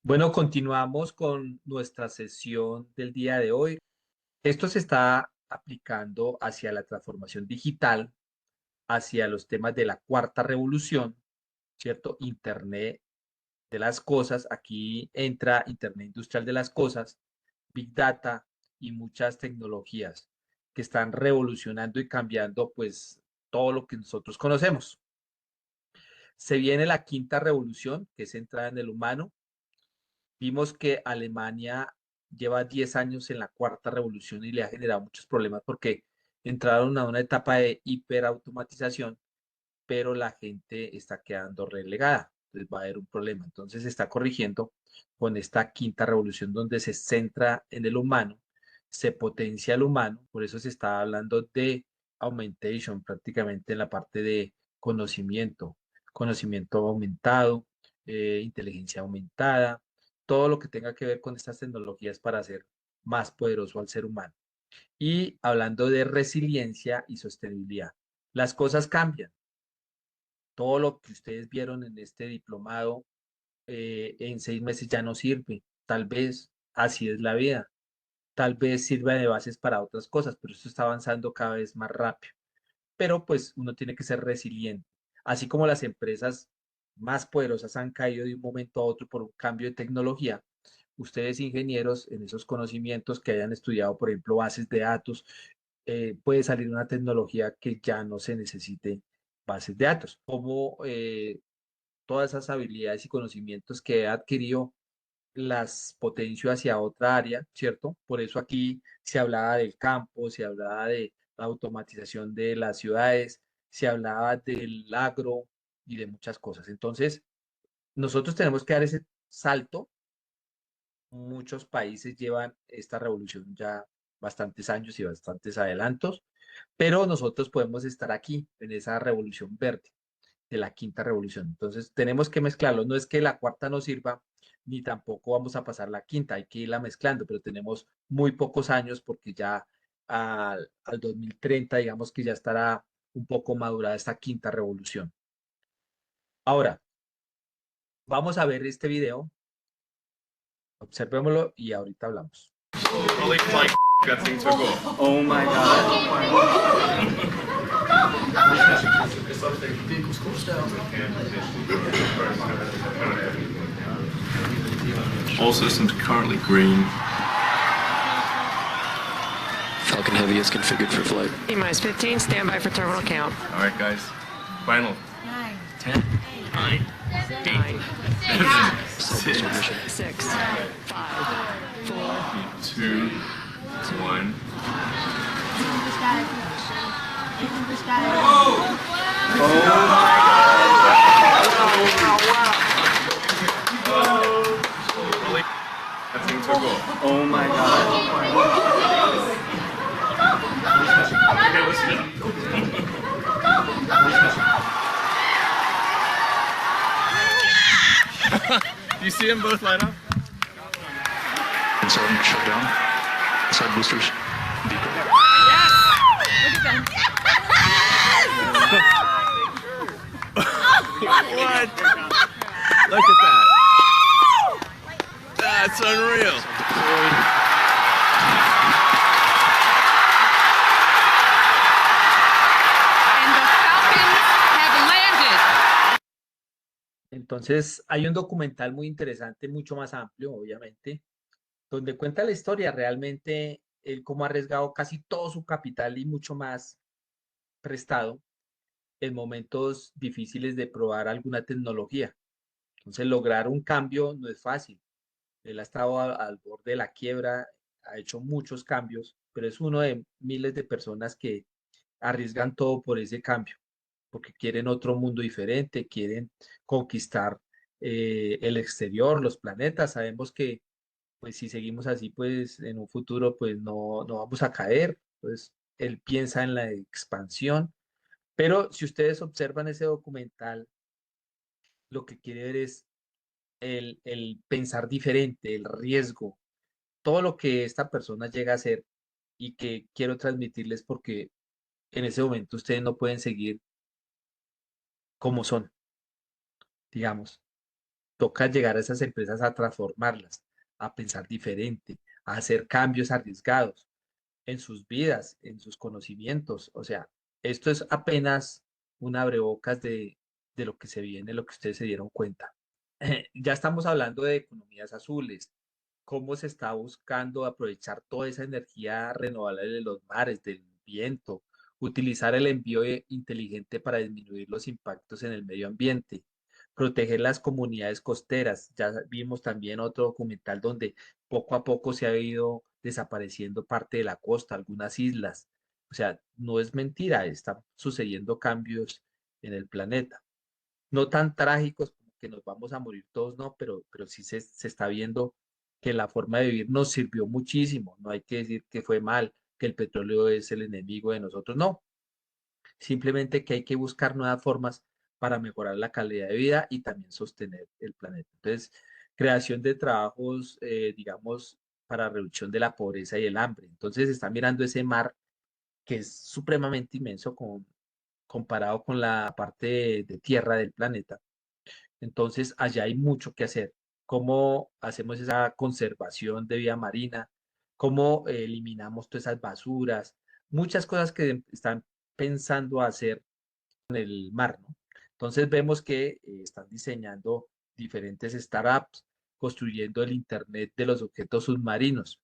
Bueno, continuamos con nuestra sesión del día de hoy. Esto se está aplicando hacia la transformación digital, hacia los temas de la cuarta revolución, ¿cierto? Internet de las cosas. Aquí entra Internet industrial de las cosas, Big Data y muchas tecnologías que están revolucionando y cambiando pues todo lo que nosotros conocemos. Se viene la quinta revolución, que es centrada en el humano. Vimos que Alemania lleva 10 años en la cuarta revolución y le ha generado muchos problemas porque entraron a una etapa de hiperautomatización, pero la gente está quedando relegada. Entonces va a haber un problema. Entonces se está corrigiendo con esta quinta revolución donde se centra en el humano, se potencia el humano, por eso se está hablando de augmentation prácticamente en la parte de conocimiento, conocimiento aumentado, inteligencia aumentada, todo lo que tenga que ver con estas tecnologías para hacer más poderoso al ser humano. Y hablando de resiliencia y sostenibilidad, las cosas cambian. Todo lo que ustedes vieron en este diplomado en 6 meses ya no sirve. Tal vez así es la vida. Tal vez sirva de bases para otras cosas, pero esto está avanzando cada vez más rápido. Pero pues uno tiene que ser resiliente. Así como las empresas más poderosas han caído de un momento a otro por un cambio de tecnología, ustedes ingenieros en esos conocimientos que hayan estudiado, por ejemplo, bases de datos, puede salir una tecnología que ya no se necesite bases de datos, como todas esas habilidades y conocimientos que he adquirido las potencio hacia otra área, ¿cierto? Por eso aquí se hablaba del campo, se hablaba de la automatización de las ciudades, se hablaba del agro y de muchas cosas. Entonces, nosotros tenemos que dar ese salto. Muchos países llevan esta revolución ya bastantes años y bastantes adelantos, pero nosotros podemos estar aquí en esa revolución verde de la quinta revolución. Entonces, tenemos que mezclarlo. No es que la cuarta no sirva, ni tampoco vamos a pasar la quinta, hay que irla mezclando, pero tenemos muy pocos años porque ya al 2030, digamos que ya estará un poco madurada esta quinta revolución. Ahora, vamos a ver este video, observémoslo y ahorita hablamos. Holy like that thing took off. Oh my god. All systems currently green. Falcon Heavy is configured for flight. T-minus 15, stand by for terminal count. All right, guys. Final. 10, 9, 9, 6, 6, 5, 4, 2, 1. Holy that thing took off. Oh my god. Okay, listen. Do you see them both light up? inside shut down. Inside boosters. Decoy. What? Look at that. That's unreal. Deployed. and the Falcons have landed. Entonces, hay un documental muy interesante, mucho más amplio, obviamente, donde cuenta la historia realmente, él cómo ha arriesgado casi todo su capital y mucho más prestado en momentos difíciles de probar alguna tecnología. Entonces, lograr un cambio no es fácil. Él ha estado al borde de la quiebra, ha hecho muchos cambios, pero es uno de miles de personas que arriesgan todo por ese cambio, porque quieren otro mundo diferente, quieren conquistar el exterior, los planetas. Sabemos que pues si seguimos así, pues en un futuro pues no vamos a caer. Pues él piensa en la expansión, pero si ustedes observan ese documental, lo que quiere ver es el pensar diferente, el riesgo, todo lo que esta persona llega a hacer y que quiero transmitirles porque en ese momento ustedes no pueden seguir como son, digamos. toca llegar a esas empresas a transformarlas, a pensar diferente, a hacer cambios arriesgados en sus vidas, en sus conocimientos. O sea, esto es apenas un abrebocas de lo que se viene, lo que ustedes se dieron cuenta. Ya estamos hablando de economías azules, cómo se está buscando aprovechar toda esa energía renovable de los mares, del viento, utilizar el envío inteligente para disminuir los impactos en el medio ambiente, proteger las comunidades costeras. Ya vimos también otro documental donde poco a poco se ha ido desapareciendo parte de la costa, algunas islas. O sea, no es mentira, están sucediendo cambios en el planeta. No tan trágicos como que nos vamos a morir todos, no, pero sí se está viendo que la forma de vivir nos sirvió muchísimo. No hay que decir que fue mal, que el petróleo es el enemigo de nosotros, no. Simplemente que hay que buscar nuevas formas para mejorar la calidad de vida y también sostener el planeta. Entonces, creación de trabajos, digamos, para reducción de la pobreza y el hambre. Entonces, está mirando ese mar que es supremamente inmenso comparado con la parte de tierra del planeta. Entonces, allá hay mucho que hacer. ¿Cómo hacemos esa conservación de vida marina? ¿Cómo eliminamos todas esas basuras? Muchas cosas que están pensando hacer en el mar, ¿no? Entonces vemos que están diseñando diferentes startups, construyendo el Internet de los objetos submarinos.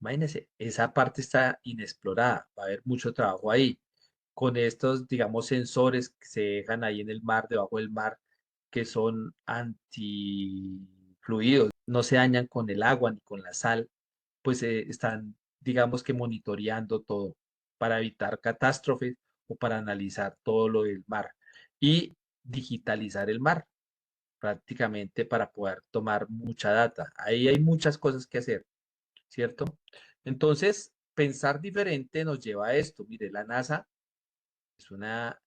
Imagínense, esa parte está inexplorada, va a haber mucho trabajo ahí. Con estos, digamos, sensores que se dejan ahí en el mar, debajo del mar, que son antifluidos, no se dañan con el agua ni con la sal, pues están, digamos que monitoreando todo para evitar catástrofes o para analizar todo lo del mar y digitalizar el mar prácticamente para poder tomar mucha data. Ahí hay muchas cosas que hacer, ¿cierto? Entonces, pensar diferente nos lleva a esto. Mire, la NASA es una,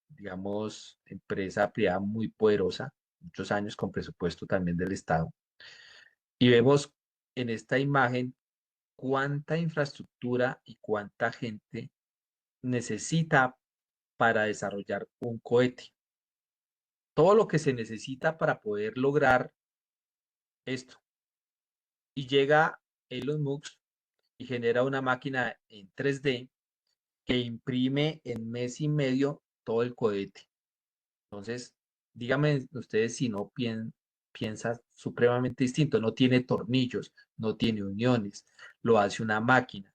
digamos, empresa privada muy poderosa, muchos años con presupuesto también del Estado. Y vemos en esta imagen cuánta infraestructura y cuánta gente necesita para desarrollar un cohete. Todo lo que se necesita para poder lograr esto. Y llega Elon Musk y genera una máquina en 3D que imprime en mes y medio todo el cohete. Entonces, díganme ustedes si no piensa supremamente distinto. No tiene tornillos, no tiene uniones, lo hace una máquina.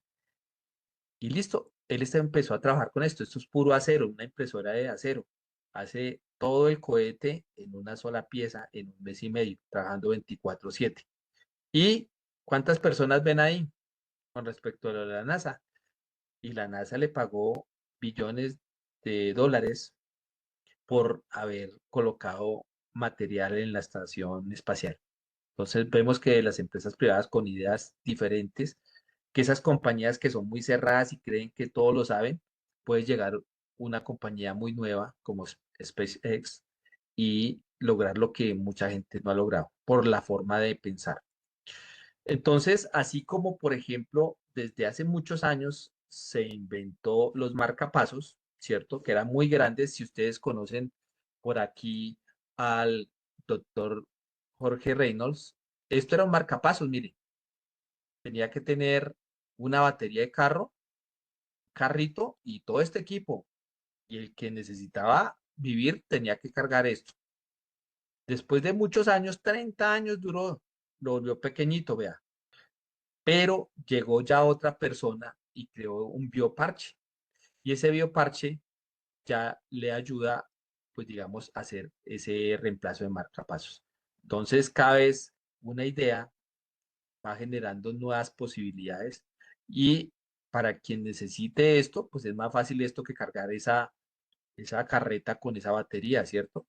Y listo, empezó a trabajar con esto. Esto es puro acero, una impresora de acero. Hace todo el cohete en una sola pieza en un mes y medio, trabajando 24/7. ¿Y cuántas personas ven ahí con respecto a lo de la NASA? Y la NASA le pagó billones de dólares por haber colocado material en la estación espacial. Entonces vemos que las empresas privadas con ideas diferentes, que esas compañías que son muy cerradas y creen que todo lo saben, puede llegar una compañía muy nueva como SpaceX y lograr lo que mucha gente no ha logrado por la forma de pensar. Entonces, así como por ejemplo, desde hace muchos años se inventó los marcapasos, ¿cierto? Que eran muy grandes. Si ustedes conocen por aquí al doctor Jorge Reynolds, esto era un marcapasos, mire, tenía que tener una batería de carro, carrito y todo este equipo. Y el que necesitaba vivir tenía que cargar esto. Después de muchos años, 30 años duró, lo volvió pequeñito, vea. Pero llegó ya otra persona y creó un bioparche. Y ese bioparche ya le ayuda, pues digamos, a hacer ese reemplazo de marcapasos. Entonces, cada vez una idea va generando nuevas posibilidades y para quien necesite esto, pues es más fácil esto que cargar esa carreta con esa batería, ¿cierto?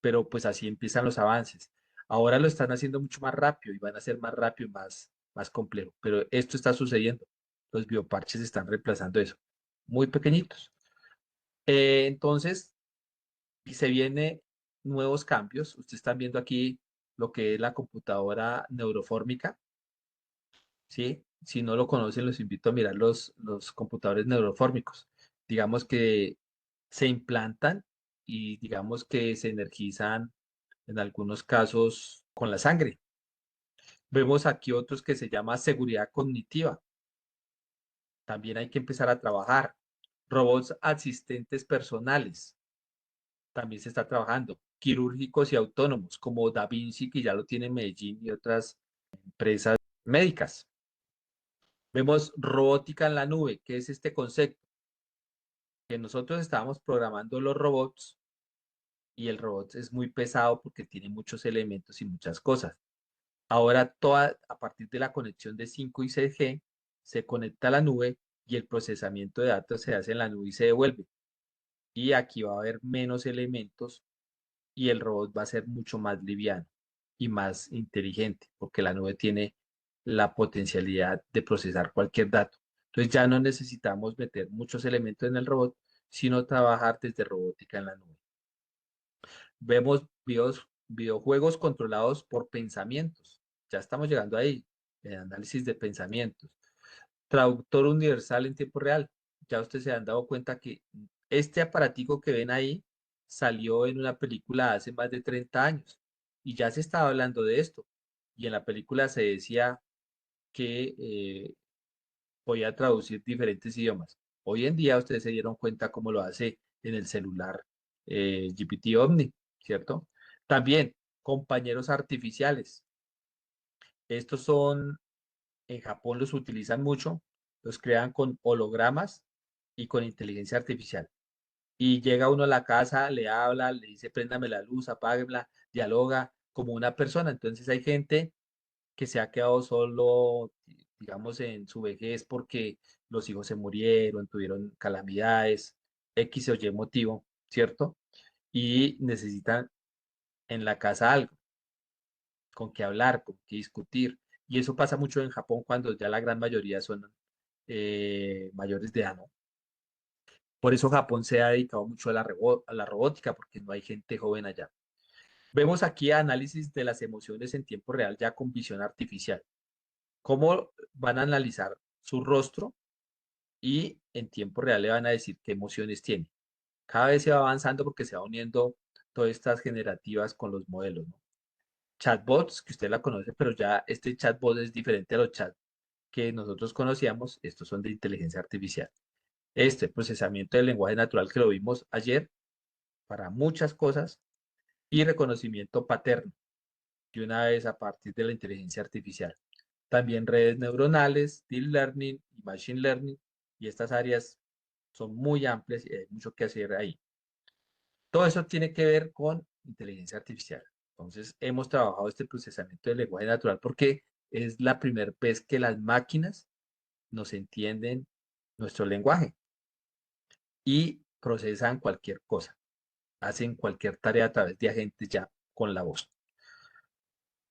Pero pues así empiezan los avances. Ahora lo están haciendo mucho más rápido y van a ser más rápido y más complejo, pero esto está sucediendo. Los bioparches están reemplazando eso, muy pequeñitos. Entonces, y se vienen nuevos cambios. Ustedes están viendo aquí lo que es la computadora neurofórmica, ¿sí? Si no lo conocen, los invito a mirar los computadores neurofórmicos. Digamos que se implantan y digamos que se energizan en algunos casos con la sangre. Vemos aquí otros que se llama seguridad cognitiva. También hay que empezar a trabajar. Robots asistentes personales. También se está trabajando. Quirúrgicos y autónomos, como Da Vinci, que ya lo tiene en Medellín y otras empresas médicas. Vemos robótica en la nube, que es este concepto, que nosotros estábamos programando los robots y el robot es muy pesado porque tiene muchos elementos y muchas cosas. Ahora, a partir de la conexión de 5 y 6G, se conecta a la nube y el procesamiento de datos se hace en la nube y se devuelve. Y aquí va a haber menos elementos y el robot va a ser mucho más liviano y más inteligente, porque la nube tiene la potencialidad de procesar cualquier dato. Entonces ya no necesitamos meter muchos elementos en el robot, sino trabajar desde robótica en la nube. Vemos videojuegos controlados por pensamientos. Ya estamos llegando ahí, el análisis de pensamientos. Traductor universal en tiempo real. Ya ustedes se han dado cuenta que este aparatico que ven ahí salió en una película hace más de 30 años y ya se estaba hablando de esto. Y en la película se decía que podía traducir diferentes idiomas. Hoy en día ustedes se dieron cuenta cómo lo hace en el celular GPT Omni, ¿cierto? También compañeros artificiales. Estos son, en Japón los utilizan mucho, los crean con hologramas y con inteligencia artificial. Y llega uno a la casa, le habla, le dice, préndame la luz, apáguela, dialoga como una persona. Entonces hay gente que se ha quedado solo, digamos, en su vejez porque los hijos se murieron, tuvieron calamidades, X o Y motivo, ¿cierto? Y necesitan en la casa algo, con qué hablar, con qué discutir. Y eso pasa mucho en Japón cuando ya la gran mayoría son mayores de edad, ¿no? Por eso Japón se ha dedicado mucho a a la robótica, porque no hay gente joven allá. Vemos aquí análisis de las emociones en tiempo real ya con visión artificial. ¿Cómo van a analizar su rostro y en tiempo real le van a decir qué emociones tiene? Cada vez se va avanzando porque se va uniendo todas estas generativas con los modelos, ¿no? Chatbots, que usted la conoce, pero ya este chatbot es diferente a los chats que nosotros conocíamos. Estos son de inteligencia artificial. Este procesamiento del lenguaje natural que lo vimos ayer para muchas cosas y reconocimiento paterno de una vez a partir de la inteligencia artificial. También redes neuronales, deep learning y machine learning, y estas áreas son muy amplias y hay mucho que hacer ahí. Todo eso tiene que ver con inteligencia artificial. Entonces, hemos trabajado este procesamiento del lenguaje natural porque es la primera vez que las máquinas nos entienden nuestro lenguaje y procesan cualquier cosa, hacen cualquier tarea a través de agentes ya con la voz.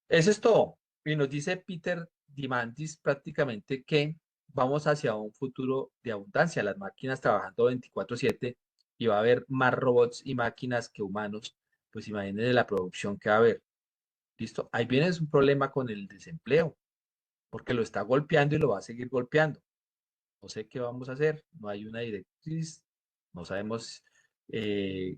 Eso es todo. Y nos dice Peter Diamandis prácticamente que vamos hacia un futuro de abundancia, las máquinas trabajando 24/7 y va a haber más robots y máquinas que humanos. Pues imagínense la producción que va a haber. ¿Listo? Ahí viene un problema con el desempleo, porque lo está golpeando y lo va a seguir golpeando. No sé qué vamos a hacer, no hay una directriz, no sabemos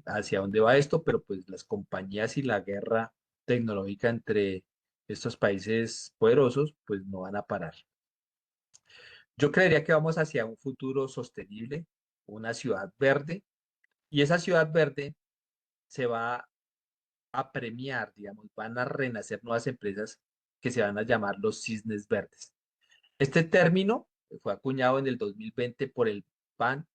hacia dónde va esto, pero pues las compañías y la guerra tecnológica entre estos países poderosos pues no van a parar. Yo creería que vamos hacia un futuro sostenible, una ciudad verde, y esa ciudad verde se va a premiar, digamos, van a renacer nuevas empresas que se van a llamar los cisnes verdes. Este término fue acuñado en el 2020 por el PAN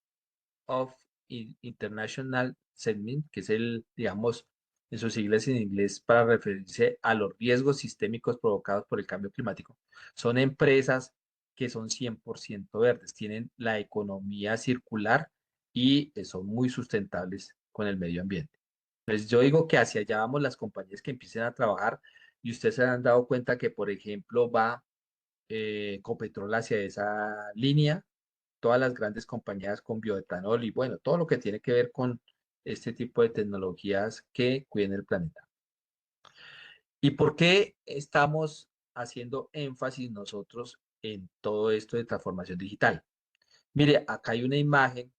of International Settlement, que es el, digamos, en sus siglas en inglés para referirse a los riesgos sistémicos provocados por el cambio climático. Son empresas que son 100% verdes, tienen la economía circular y son muy sustentables con el medio ambiente. Entonces yo digo que hacia allá vamos las compañías que empiecen a trabajar y ustedes se han dado cuenta que, por ejemplo, va Copetrol hacia esa línea, todas las grandes compañías con bioetanol y bueno, todo lo que tiene que ver con este tipo de tecnologías que cuiden el planeta. ¿Y por qué estamos haciendo énfasis nosotros en todo esto de transformación digital? Mire, acá hay una imagen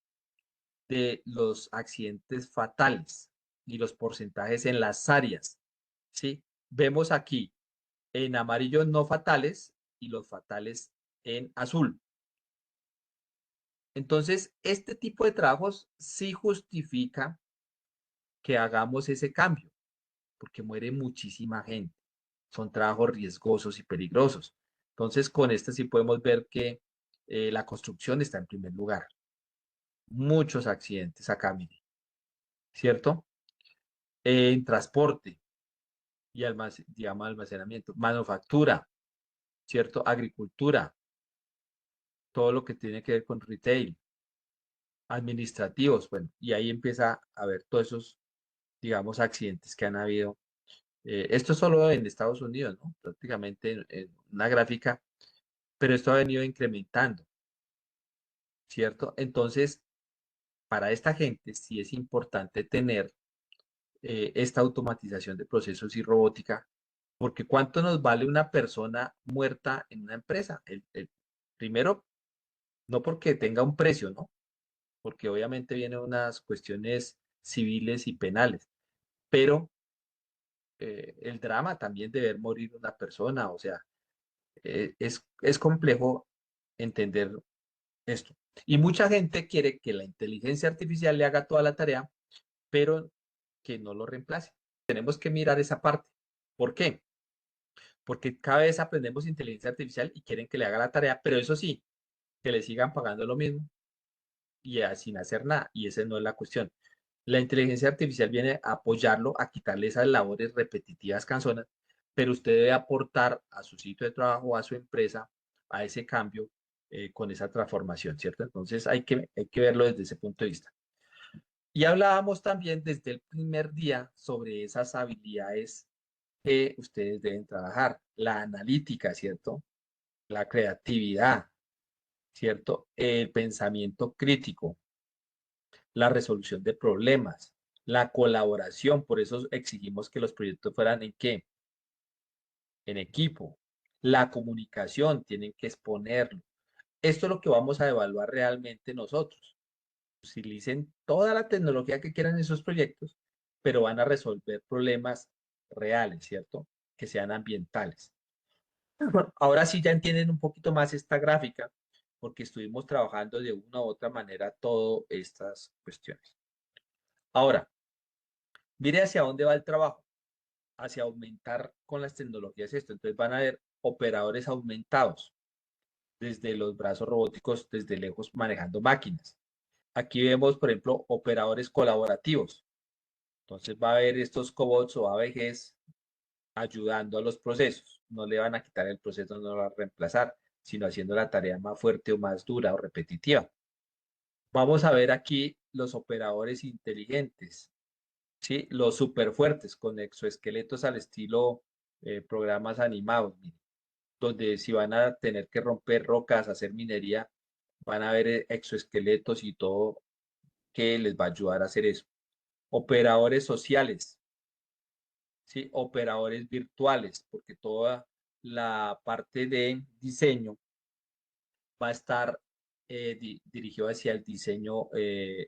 de los accidentes fatales y los porcentajes en las áreas. ¿sí? Vemos aquí en amarillo no fatales y los fatales en azul. Entonces, este tipo de trabajos sí justifica que hagamos ese cambio, porque muere muchísima gente. Son trabajos riesgosos y peligrosos. Entonces, con este sí podemos ver que la construcción está en primer lugar. Muchos accidentes acá, mire, ¿cierto? En transporte y digamos, almacenamiento, manufactura, ¿cierto? Agricultura, todo lo que tiene que ver con retail, administrativos, bueno, y ahí empieza a ver todos esos, digamos, accidentes que han habido. Esto solo en Estados Unidos, ¿no? Prácticamente en una gráfica, pero esto ha venido incrementando, ¿cierto? Entonces, para esta gente sí es importante tener esta automatización de procesos y robótica, porque ¿cuánto nos vale una persona muerta en una empresa? Primero, no porque tenga un precio, ¿no? Porque obviamente vienen unas cuestiones civiles y penales, pero el drama también de ver morir una persona, o sea, es complejo entender esto. Y mucha gente quiere que la inteligencia artificial le haga toda la tarea, pero que no lo reemplace. Tenemos que mirar esa parte. ¿Por qué? Porque cada vez aprendemos inteligencia artificial y quieren que le haga la tarea, pero eso sí, que le sigan pagando lo mismo y sin hacer nada. Y esa no es la cuestión. La inteligencia artificial viene a apoyarlo, a quitarle esas labores repetitivas, cansonas, pero usted debe aportar a su sitio de trabajo, a su empresa, a ese cambio con esa transformación, ¿cierto? Entonces hay que verlo desde ese punto de vista. Y hablábamos también desde el primer día sobre esas habilidades que ustedes deben trabajar, la analítica, ¿cierto? La creatividad, ¿cierto? El pensamiento crítico, la resolución de problemas, la colaboración, por eso exigimos que los proyectos fueran ¿en qué? En equipo. La comunicación, tienen que exponerlo. Esto es lo que vamos a evaluar realmente nosotros. Utilicen toda la tecnología que quieran en esos proyectos, pero van a resolver problemas reales, ¿cierto? Que sean ambientales. Bueno, ahora sí ya entienden un poquito más esta gráfica, porque estuvimos trabajando de una u otra manera todas estas cuestiones. Ahora, mire hacia dónde va el trabajo, hacia aumentar con las tecnologías esto. Entonces van a haber operadores aumentados, desde los brazos robóticos, desde lejos manejando máquinas. Aquí vemos, por ejemplo, operadores colaborativos. Entonces va a haber estos cobots o ABGs ayudando a los procesos. No le van a quitar el proceso, no lo van a reemplazar, sino haciendo la tarea más fuerte o más dura o repetitiva. Vamos a ver aquí los operadores inteligentes, ¿sí? Los super fuertes con exoesqueletos al estilo programas animados, mire, donde si van a tener que romper rocas, hacer minería, van a ver exoesqueletos y todo que les va a ayudar a hacer eso. Operadores sociales, ¿sí? Operadores virtuales, porque toda la parte de diseño va a estar dirigido hacia el diseño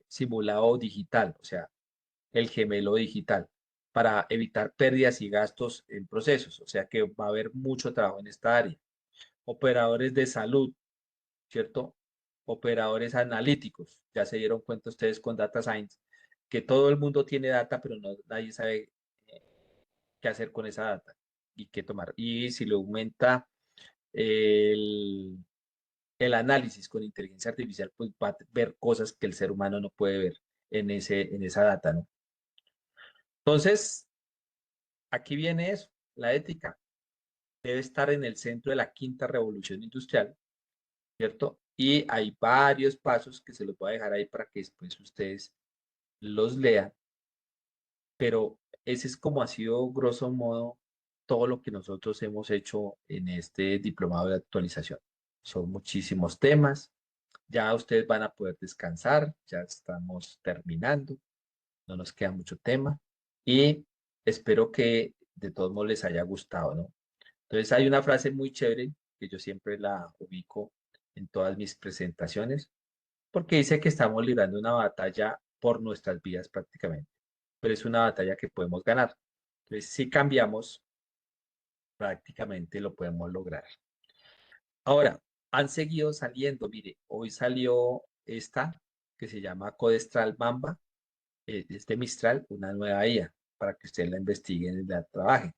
simulado digital, o sea, el gemelo digital, para evitar pérdidas y gastos en procesos, o sea que va a haber mucho trabajo en esta área. Operadores de salud, ¿cierto? Operadores analíticos, ya se dieron cuenta ustedes con Data Science, que todo el mundo tiene data, pero nadie sabe qué hacer con esa data y qué tomar. Y si le aumenta el, el análisis con inteligencia artificial, pues va a ver cosas que el ser humano no puede ver en esa data, ¿no? Entonces, aquí viene eso, la ética. Debe estar en el centro de la quinta revolución industrial, ¿cierto? Y hay varios pasos que se los voy a dejar ahí para que después ustedes los lean, pero ese es como ha sido, grosso modo, todo lo que nosotros hemos hecho en este diplomado de actualización. Son muchísimos temas. Ya ustedes van a poder descansar, ya estamos terminando, no nos queda mucho tema y espero que de todos modos les haya gustado, ¿no? Entonces hay una frase muy chévere que yo siempre la ubico en todas mis presentaciones, porque dice que estamos librando una batalla por nuestras vidas prácticamente, pero es una batalla que podemos ganar. Entonces, si cambiamos, prácticamente lo podemos lograr. Ahora, han seguido saliendo, mire, hoy salió esta que se llama Codestral Mamba, es de Mistral, una nueva IA, para que ustedes la investiguen y la trabajen.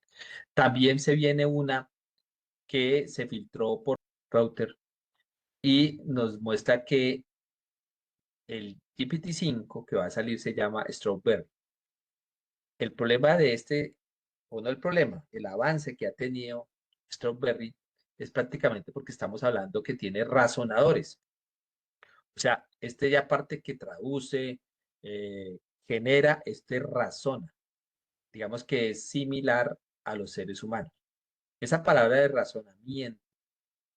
También se viene una que se filtró por router y nos muestra que el GPT-5 que va a salir se llama Strawberry. El problema de este, o no el problema, el avance que ha tenido Strawberry es prácticamente porque estamos hablando que tiene razonadores. O sea, este ya parte que traduce, genera, este razona. Digamos que es similar a los seres humanos. Esa palabra de razonamiento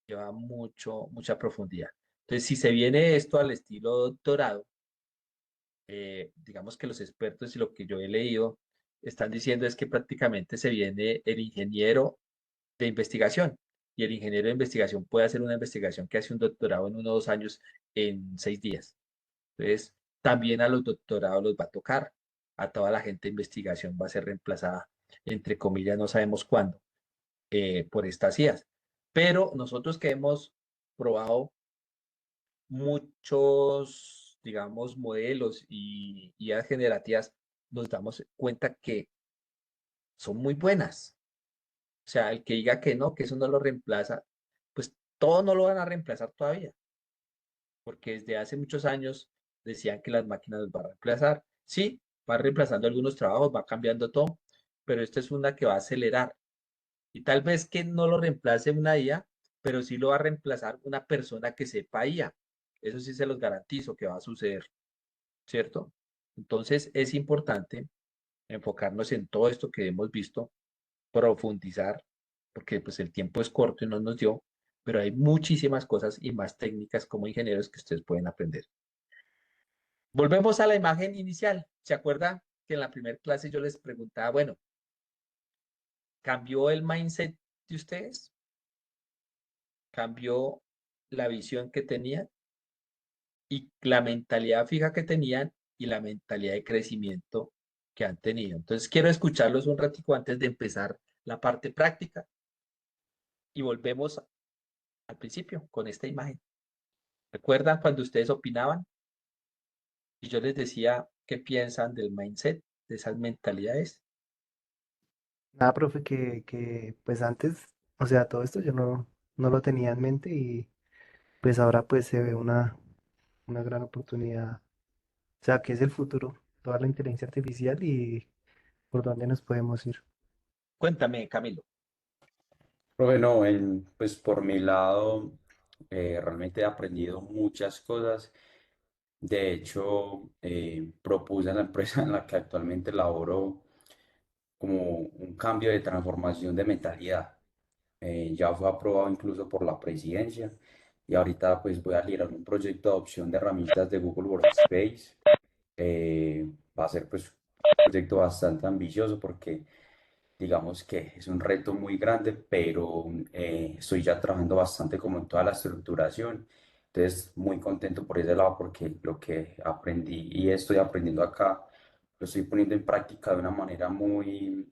lleva mucha profundidad. Entonces, si se viene esto al estilo doctorado, digamos que los expertos y lo que yo he leído están diciendo es que prácticamente se viene el ingeniero de investigación y el ingeniero de investigación puede hacer una investigación que hace un doctorado en 1 o 2 años en 6 días. Entonces, también a los doctorados los va a tocar, a toda la gente de investigación va a ser reemplazada, entre comillas, no sabemos cuándo, por estas IAs. Pero nosotros que hemos probado muchos, digamos, modelos y IAs generativas, nos damos cuenta que son muy buenas. O sea, el que diga que no, que eso no lo reemplaza, pues todo no lo van a reemplazar todavía, porque desde hace muchos años decían que las máquinas los van a reemplazar. Sí, va reemplazando algunos trabajos, va cambiando todo, pero esta es una que va a acelerar. Y tal vez que no lo reemplace una IA, pero sí lo va a reemplazar una persona que sepa IA. Eso sí se los garantizo que va a suceder, ¿cierto? Entonces es importante enfocarnos en todo esto que hemos visto, profundizar, porque pues el tiempo es corto y no nos dio, pero hay muchísimas cosas y más técnicas como ingenieros que ustedes pueden aprender. Volvemos a la imagen inicial. ¿Se acuerdan que en la primera clase yo les preguntaba, bueno, ¿cambió el mindset de ustedes? ¿Cambió la visión que tenían y la mentalidad fija que tenían y la mentalidad de crecimiento que han tenido? Entonces quiero escucharlos un ratico antes de empezar la parte práctica y volvemos al principio con esta imagen. ¿Recuerdan cuando ustedes opinaban y yo les decía qué piensan del mindset, de esas mentalidades? Nada, profe, que pues antes, o sea, todo esto yo no lo tenía en mente y pues ahora pues se ve una gran oportunidad. O sea, que es el futuro, toda la inteligencia artificial y por dónde nos podemos ir. Cuéntame, Camilo. Profe, no, pues por mi lado, realmente he aprendido muchas cosas. De hecho, propuse en la empresa en la que actualmente laboro como un cambio de transformación de mentalidad. Ya fue aprobado incluso por la presidencia y ahorita pues voy a liderar un proyecto de adopción de herramientas de Google Workspace. Va a ser pues un proyecto bastante ambicioso porque digamos que es un reto muy grande, pero estoy ya trabajando bastante como en toda la estructuración. Entonces, muy contento por ese lado porque lo que aprendí y estoy aprendiendo acá lo estoy poniendo en práctica de una manera muy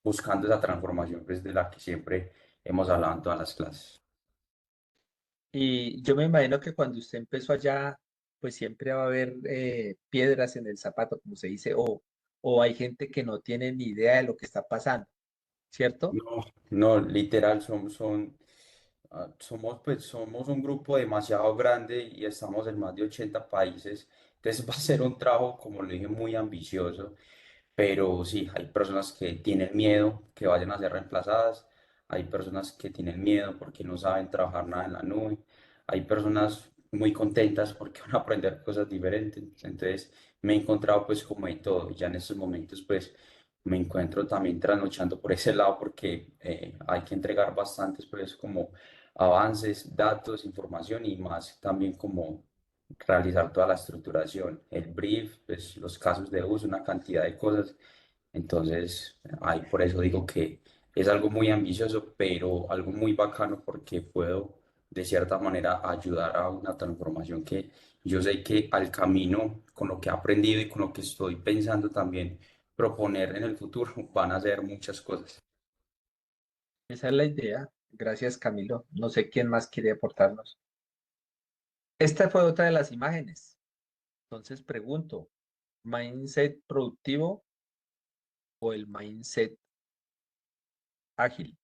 buscando esa transformación pues, de la que siempre hemos hablado en todas las clases. Y yo me imagino que cuando usted empezó allá, pues siempre va a haber piedras en el zapato, como se dice, o hay gente que no tiene ni idea de lo que está pasando, ¿cierto? No, no, literal, somos un grupo demasiado grande y estamos en más de 80 países. Entonces va a ser un trabajo, como le dije, muy ambicioso. Pero sí, hay personas que tienen miedo que vayan a ser reemplazadas. Hay personas que tienen miedo porque no saben trabajar nada en la nube. Hay personas muy contentas porque van a aprender cosas diferentes. Entonces me he encontrado pues como de todo. Ya en estos momentos pues me encuentro también trasnochando por ese lado porque hay que entregar bastantes pues como avances, datos, información y más también como realizar toda la estructuración, el brief, pues los casos de uso, una cantidad de cosas. Entonces, ahí por eso digo que es algo muy ambicioso, pero algo muy bacano porque puedo de cierta manera ayudar a una transformación que yo sé que al camino, con lo que he aprendido y con lo que estoy pensando también, proponer en el futuro, van a ser muchas cosas. Esa es la idea. Gracias, Camilo. No sé quién más quiere aportarnos. Esta fue otra de las imágenes. Entonces pregunto, ¿mindset productivo o el mindset ágil?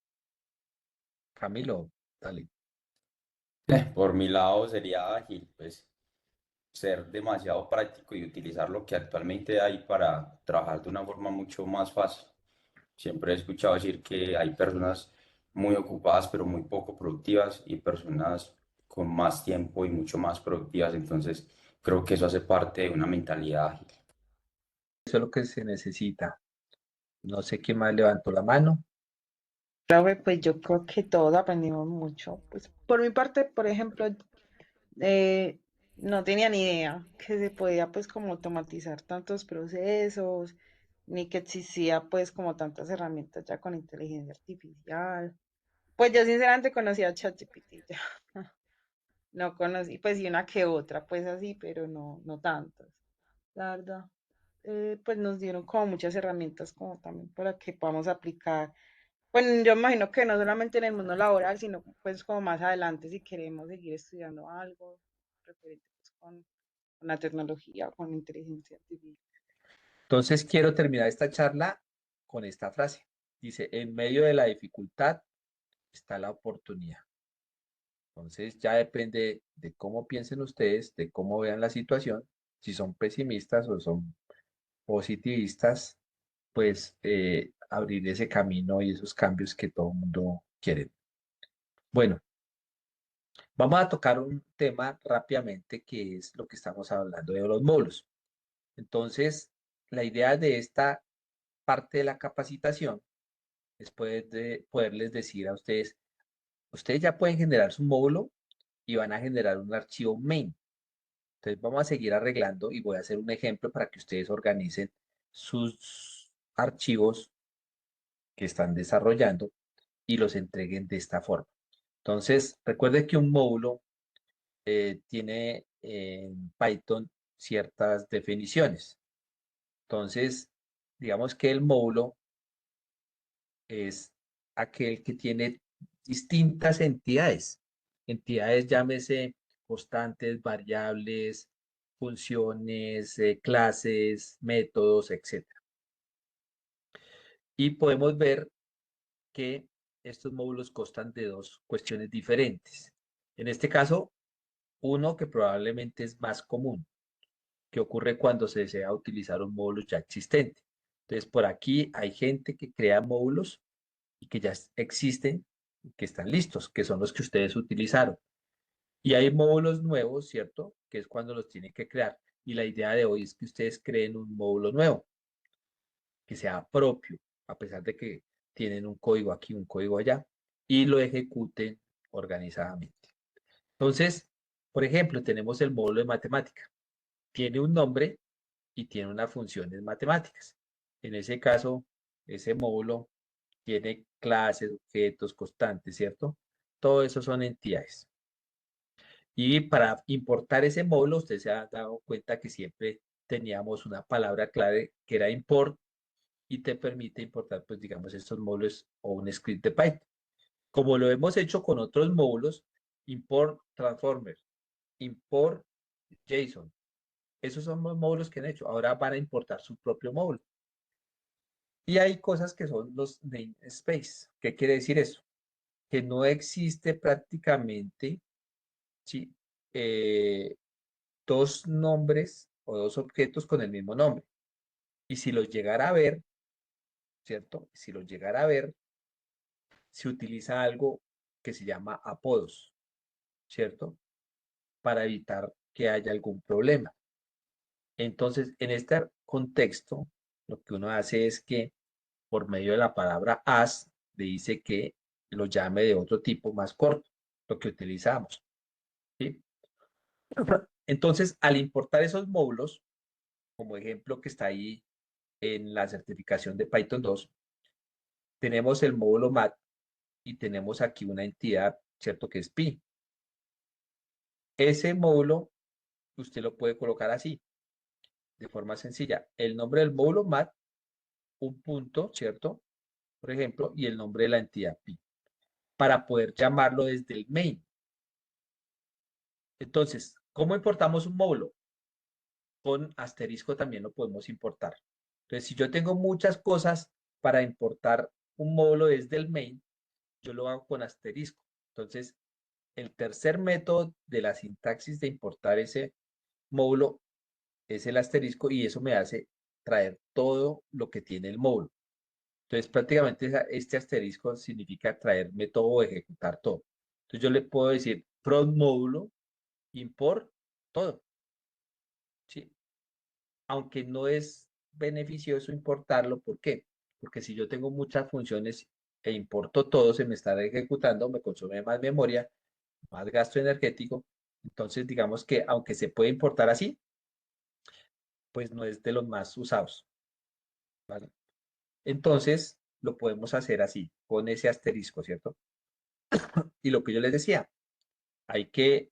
Camilo, dale. Por mi lado sería ágil, pues ser demasiado práctico y utilizar lo que actualmente hay para trabajar de una forma mucho más fácil. Siempre he escuchado decir que hay personas muy ocupadas pero muy poco productivas y personas con más tiempo y mucho más productivas. Entonces, creo que eso hace parte de una mentalidad ágil. Eso es lo que se necesita. No sé quién más levantó la mano. Profe, pues yo creo que todos aprendimos mucho. Pues por mi parte, por ejemplo, eh, no tenía ni idea que se podía pues como automatizar tantos procesos, ni que existía pues como tantas herramientas ya con inteligencia artificial. Pues yo sinceramente conocía ChatGPT ya. No conocí, pues sí una que otra, pues así, pero no tantas. La verdad, pues nos dieron como muchas herramientas como también para que podamos aplicar. Bueno, yo me imagino que no solamente en el mundo laboral, sino pues como más adelante si queremos seguir estudiando algo referente pues, con la tecnología, con la inteligencia artificial. Entonces quiero terminar esta charla con esta frase. Dice, en medio de la dificultad está la oportunidad. Entonces ya depende de cómo piensen ustedes, de cómo vean la situación, si son pesimistas o son positivistas, pues abrir ese camino y esos cambios que todo el mundo quiere. Bueno, vamos a tocar un tema rápidamente que es lo que estamos hablando de los módulos. Entonces, la idea de esta parte de la capacitación es poderles decir a ustedes, ustedes ya pueden generar su módulo y van a generar un archivo main. Entonces vamos a seguir arreglando y voy a hacer un ejemplo para que ustedes organicen sus archivos que están desarrollando y los entreguen de esta forma. Entonces, recuerde que un módulo tiene en Python ciertas definiciones. Entonces, digamos que el módulo es aquel que tiene distintas entidades. Entidades, llámese constantes, variables, funciones, clases, métodos, etcétera. Y podemos ver que estos módulos constan de dos cuestiones diferentes. En este caso, uno que probablemente es más común, que ocurre cuando se desea utilizar un módulo ya existente. Entonces, por aquí hay gente que crea módulos y que ya existen, que están listos, que son los que ustedes utilizaron. Y hay módulos nuevos, ¿cierto? Que es cuando los tienen que crear. Y la idea de hoy es que ustedes creen un módulo nuevo, que sea propio, a pesar de que tienen un código aquí, un código allá, y lo ejecuten organizadamente. Entonces, por ejemplo, tenemos el módulo de matemática. Tiene un nombre y tiene unas funciones matemáticas. En ese caso, ese módulo tiene clases, objetos, constantes, ¿cierto? Todo eso son entidades. Y para importar ese módulo, usted se ha dado cuenta que siempre teníamos una palabra clave que era import y te permite importar, pues digamos, estos módulos o un script de Python. Como lo hemos hecho con otros módulos, import transformer, import JSON. Esos son los módulos que han hecho. Ahora van a importar su propio módulo. Y hay cosas que son los namespace. ¿Qué quiere decir eso? Que no existe prácticamente, ¿sí? Dos nombres o dos objetos con el mismo nombre. Y si los llegara a ver, ¿cierto? Si los llegara a ver, se utiliza algo que se llama apodos, ¿cierto? Para evitar que haya algún problema. Entonces, en este contexto, lo que uno hace es que por medio de la palabra as, le dice que lo llame de otro tipo más corto, lo que utilizamos, ¿sí? Entonces, al importar esos módulos, como ejemplo que está ahí en la certificación de Python 2, tenemos el módulo mat y tenemos aquí una entidad, ¿cierto? Que es pi. Ese módulo usted lo puede colocar así, de forma sencilla. El nombre del módulo mat un punto, ¿cierto? Por ejemplo, y el nombre de la entidad pi, para poder llamarlo desde el main. Entonces, ¿cómo importamos un módulo? Con asterisco también lo podemos importar. Entonces, si yo tengo muchas cosas para importar un módulo desde el main, yo lo hago con asterisco. Entonces, el tercer método de la sintaxis de importar ese módulo es el asterisco y eso me hace traer todo lo que tiene el módulo. Entonces, prácticamente este asterisco significa traerme todo o ejecutar todo. Entonces, yo le puedo decir from módulo import todo, ¿sí? Aunque no es beneficioso importarlo, ¿por qué? Porque si yo tengo muchas funciones e importo todo, se me está ejecutando, me consume más memoria, más gasto energético. Entonces, digamos que aunque se puede importar así, pues no es de los más usados, ¿vale? Entonces, lo podemos hacer así, con ese asterisco, ¿cierto? Y lo que yo les decía, hay que,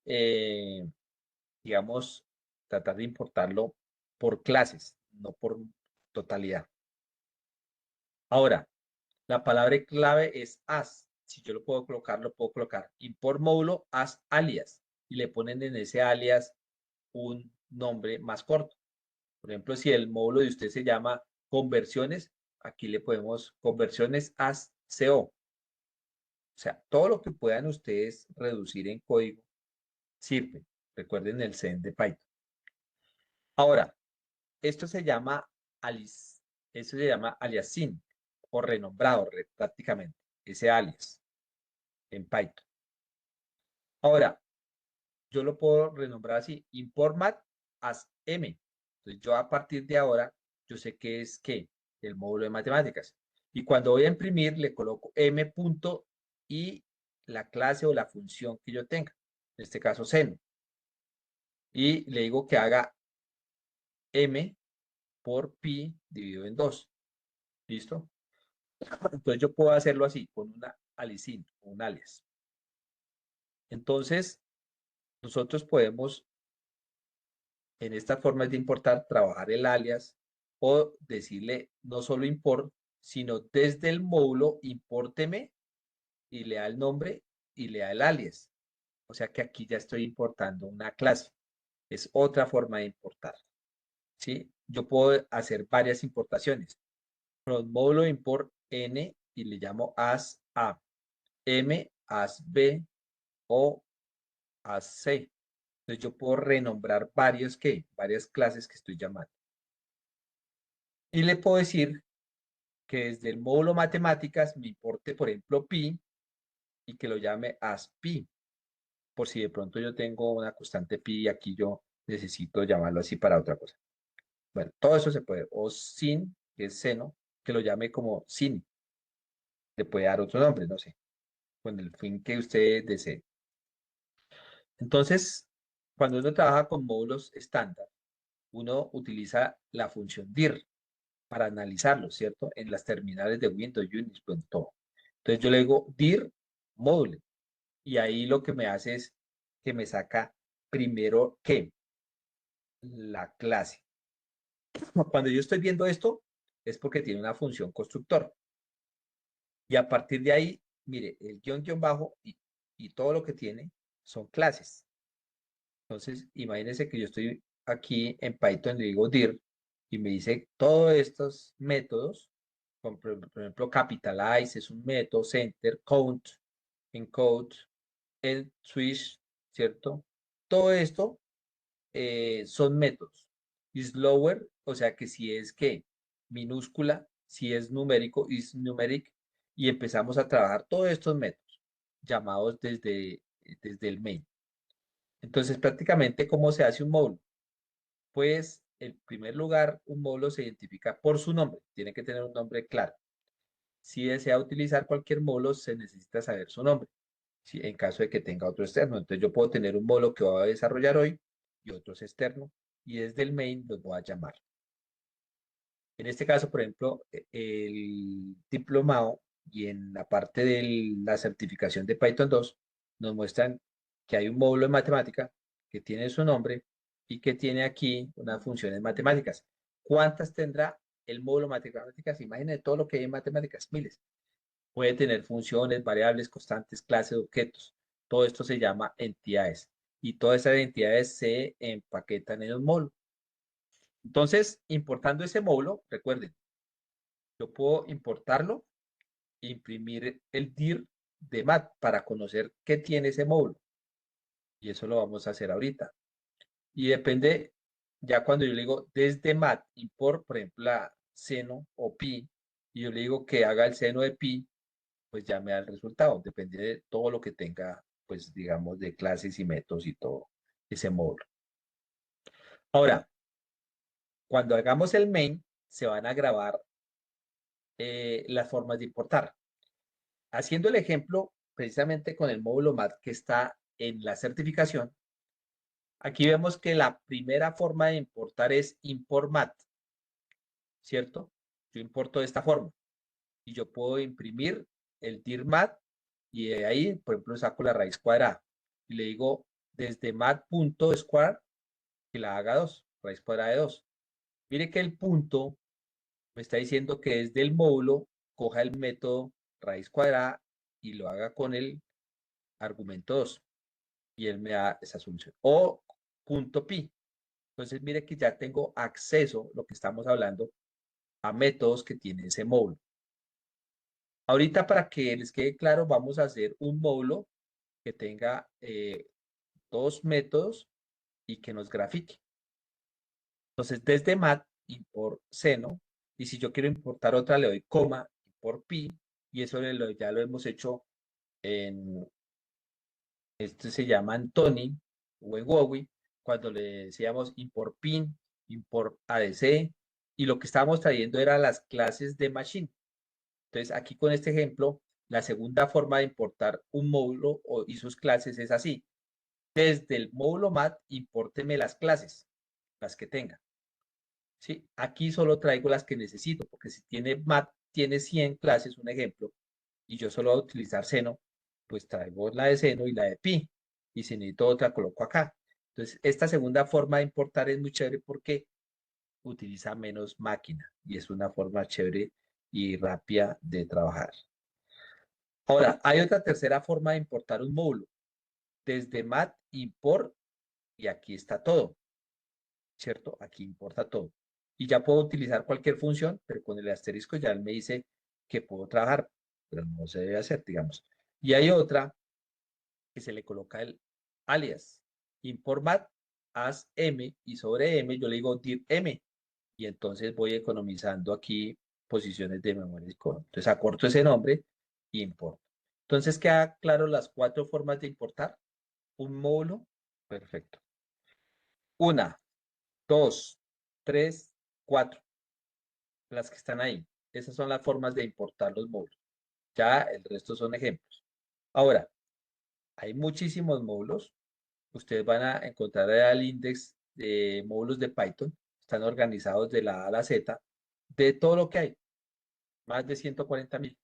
digamos, tratar de importarlo por clases, no por totalidad. Ahora, la palabra clave es as. Si yo lo puedo colocar import módulo as alias y le ponen en ese alias un nombre más corto. Por ejemplo, si el módulo de usted se llama conversiones, aquí le podemos conversiones as CO. O sea, todo lo que puedan ustedes reducir en código sirve. Recuerden el CEN de Python. Ahora, esto se llama eso se llama aliasing o renombrado prácticamente, ese alias en Python. Ahora, yo lo puedo renombrar así, import as m. Entonces, yo a partir de ahora, yo sé que es que el módulo de matemáticas. Y cuando voy a imprimir, le coloco m punto y la clase o la función que yo tenga. En este caso, seno. Y le digo que haga m por pi dividido en 2. ¿Listo? Entonces yo puedo hacerlo así, con una aliasing, un alias. Entonces, nosotros podemos, en estas formas de importar, trabajar el alias o decirle no solo import, sino desde el módulo impórteme y le da el nombre y le da el alias. O sea que aquí ya estoy importando una clase. Es otra forma de importar. ¿Sí? Yo puedo hacer varias importaciones. From módulo import n y le llamo as a, m as b o as c. Entonces yo puedo renombrar varias clases que estoy llamando. Y le puedo decir que desde el módulo matemáticas me importe, por ejemplo, pi y que lo llame as pi. Por si de pronto yo tengo una constante pi y aquí yo necesito llamarlo así para otra cosa. Bueno, todo eso se puede. O sin, que es seno, que lo llame como sin. Le puede dar otro nombre, no sé, con el fin que usted desee. Entonces, cuando uno trabaja con módulos estándar, uno utiliza la función dir para analizarlo, ¿cierto? En las terminales de Windows, Unix, pues todo. Entonces yo le digo dir módulo y ahí lo que me hace es que me saca primero que la clase. Cuando yo estoy viendo esto es porque tiene una función constructor. Y a partir de ahí, mire, el guión bajo y todo lo que tiene son clases. Entonces, imagínense que yo estoy aquí en Python, le digo dir, y me dice todos estos métodos, por ejemplo, capitalize es un método, center, count, encode, el switch, ¿cierto? Todo esto son métodos. Is lower, o sea que si es que minúscula, si es numérico, is numeric, y empezamos a trabajar todos estos métodos llamados desde el main. Entonces, prácticamente, ¿cómo se hace un módulo? Pues, en primer lugar, un módulo se identifica por su nombre. Tiene que tener un nombre claro. Si desea utilizar cualquier módulo, se necesita saber su nombre. Si, en caso de que tenga otro externo. Entonces, yo puedo tener un módulo que voy a desarrollar hoy y otros externos. Y desde el main los voy a llamar. En este caso, por ejemplo, el diplomado y en la parte de la certificación de Python 2 nos muestran que hay un módulo de matemática que tiene su nombre y que tiene aquí unas funciones matemáticas. ¿Cuántas tendrá? el módulo matemáticas, imagínense todo lo que hay en matemáticas, miles. Puede tener funciones, variables, constantes, clases, objetos. Todo esto se llama entidades. Y todas esas entidades se empaquetan en un módulo. Entonces, importando ese módulo, recuerden, yo puedo importarlo, imprimir el dir de mat para conocer qué tiene ese módulo. Y eso lo vamos a hacer ahorita. Y depende, ya cuando yo le digo desde mat, import, por ejemplo, la seno o pi, y yo le digo que haga el seno de pi, pues ya me da el resultado. Depende de todo lo que tenga, pues digamos, de clases y métodos y todo ese módulo. Ahora, cuando hagamos el main, se van a grabar las formas de importar. Haciendo el ejemplo, precisamente con el módulo mat que está en la certificación, aquí vemos que la primera forma de importar es import mat, ¿cierto? Yo importo de esta forma y yo puedo imprimir el dir mat y de ahí, por ejemplo, saco la raíz cuadrada y le digo desde mat.square que la haga 2, raíz cuadrada de 2. Mire que el punto me está diciendo que desde el módulo coja el método raíz cuadrada y lo haga con el argumento 2 y él me da esa solución. O punto pi. Entonces mire que ya tengo acceso, lo que estamos hablando, a métodos que tiene ese módulo. Ahorita para que les quede claro, vamos a hacer un módulo que tenga dos métodos y que nos grafique. Entonces desde mat import seno y si yo quiero importar otra le doy coma import pi y eso ya lo hemos hecho en, este se llama Antoni o en Wowi, cuando le decíamos import pin, import ADC y lo que estábamos trayendo era las clases de machine. Entonces, aquí con este ejemplo, la segunda forma de importar un módulo y sus clases es así. Desde el módulo mat, impórteme las clases, las que tenga. ¿Sí? Aquí solo traigo las que necesito, porque si tiene mat, tiene 100 clases, un ejemplo, y yo solo voy a utilizar seno, pues traigo la de seno y la de pi. Y si necesito otra, coloco acá. Entonces, esta segunda forma de importar es muy chévere porque utiliza menos máquina y es una forma chévere y rápida de trabajar. Ahora, hay otra tercera forma de importar un módulo. Desde mat import y aquí está todo, ¿cierto? Aquí importa todo. Y ya puedo utilizar cualquier función, pero con el asterisco ya él me dice que puedo trabajar, pero no se debe hacer, digamos. Y hay otra que se le coloca el alias. Import mat, as m, y sobre m yo le digo dir m, y entonces voy economizando aquí posiciones de memoria. Entonces acorto ese nombre y importo. Entonces queda claro las 4 formas de importar un módulo. Perfecto. 1, 2, 3, 4. Las que están ahí. Esas son las formas de importar los módulos. Ya el resto son ejemplos. Ahora, hay muchísimos módulos. Ustedes van a encontrar el index de módulos de Python. Están organizados de la A a la Z de todo lo que hay. Más de 140.000.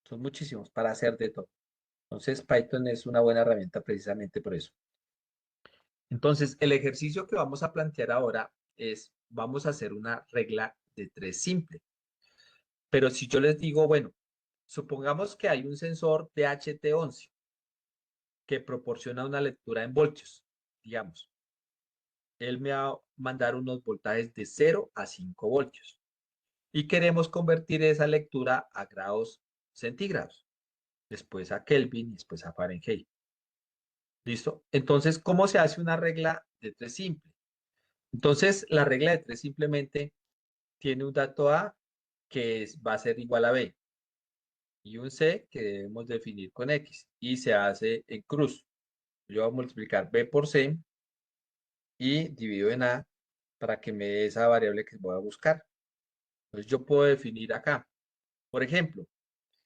Son muchísimos para hacer de todo. Entonces, Python es una buena herramienta precisamente por eso. Entonces, el ejercicio que vamos a plantear ahora es, vamos a hacer una regla de 3 simple. Pero si yo les digo, bueno, supongamos que hay un sensor de HT11 que proporciona una lectura en voltios, digamos. Él me va a mandar unos voltajes de 0 a 5 voltios. Y queremos convertir esa lectura a grados centígrados, después a Kelvin y después a Fahrenheit. ¿Listo? Entonces, ¿cómo se hace una regla de 3 simple? Entonces, la regla de 3 simplemente tiene un dato A que va a ser igual a B y un C que debemos definir con X y se hace en cruz. Yo voy a multiplicar B por C y divido en A para que me dé esa variable que voy a buscar. Entonces, yo puedo definir acá. Por ejemplo,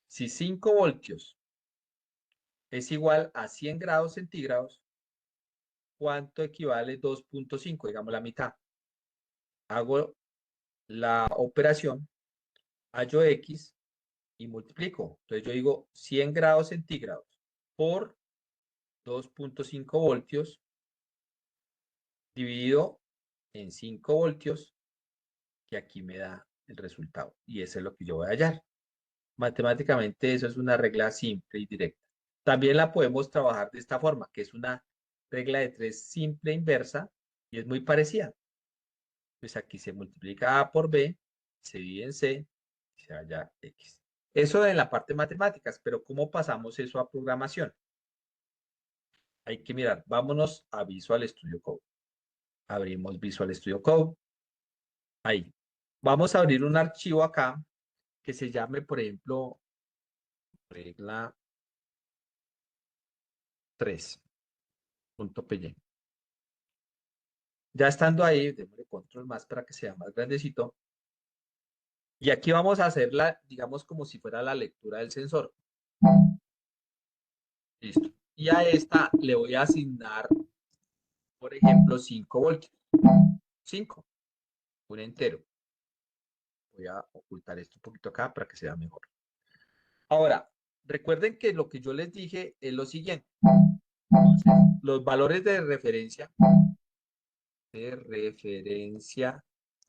si 5 voltios es igual a 100 grados centígrados, ¿cuánto equivale 2.5? Digamos la mitad. Hago la operación, hallo X y multiplico. Entonces yo digo 100 grados centígrados por 2.5 voltios dividido en 5 voltios que aquí me da el resultado. Y eso es lo que yo voy a hallar. Matemáticamente eso es una regla simple y directa. También la podemos trabajar de esta forma, que es una regla de 3 simple inversa y es muy parecida. Pues aquí se multiplica A por B, se divide en C, y se halla X. Eso en la parte de matemáticas, pero ¿cómo pasamos eso a programación? Hay que mirar, vámonos a Visual Studio Code. Abrimos Visual Studio Code. Ahí. Vamos a abrir un archivo acá que se llame, por ejemplo, regla 3.py. Ya estando ahí, démosle control más para que sea más grandecito. Y aquí vamos a hacerla, digamos, como si fuera la lectura del sensor. Listo. Y a esta le voy a asignar, por ejemplo, 5 voltios. 5, un entero. Voy a ocultar esto un poquito acá para que sea mejor. Ahora, recuerden que lo que yo les dije es lo siguiente. Entonces, los valores de referencia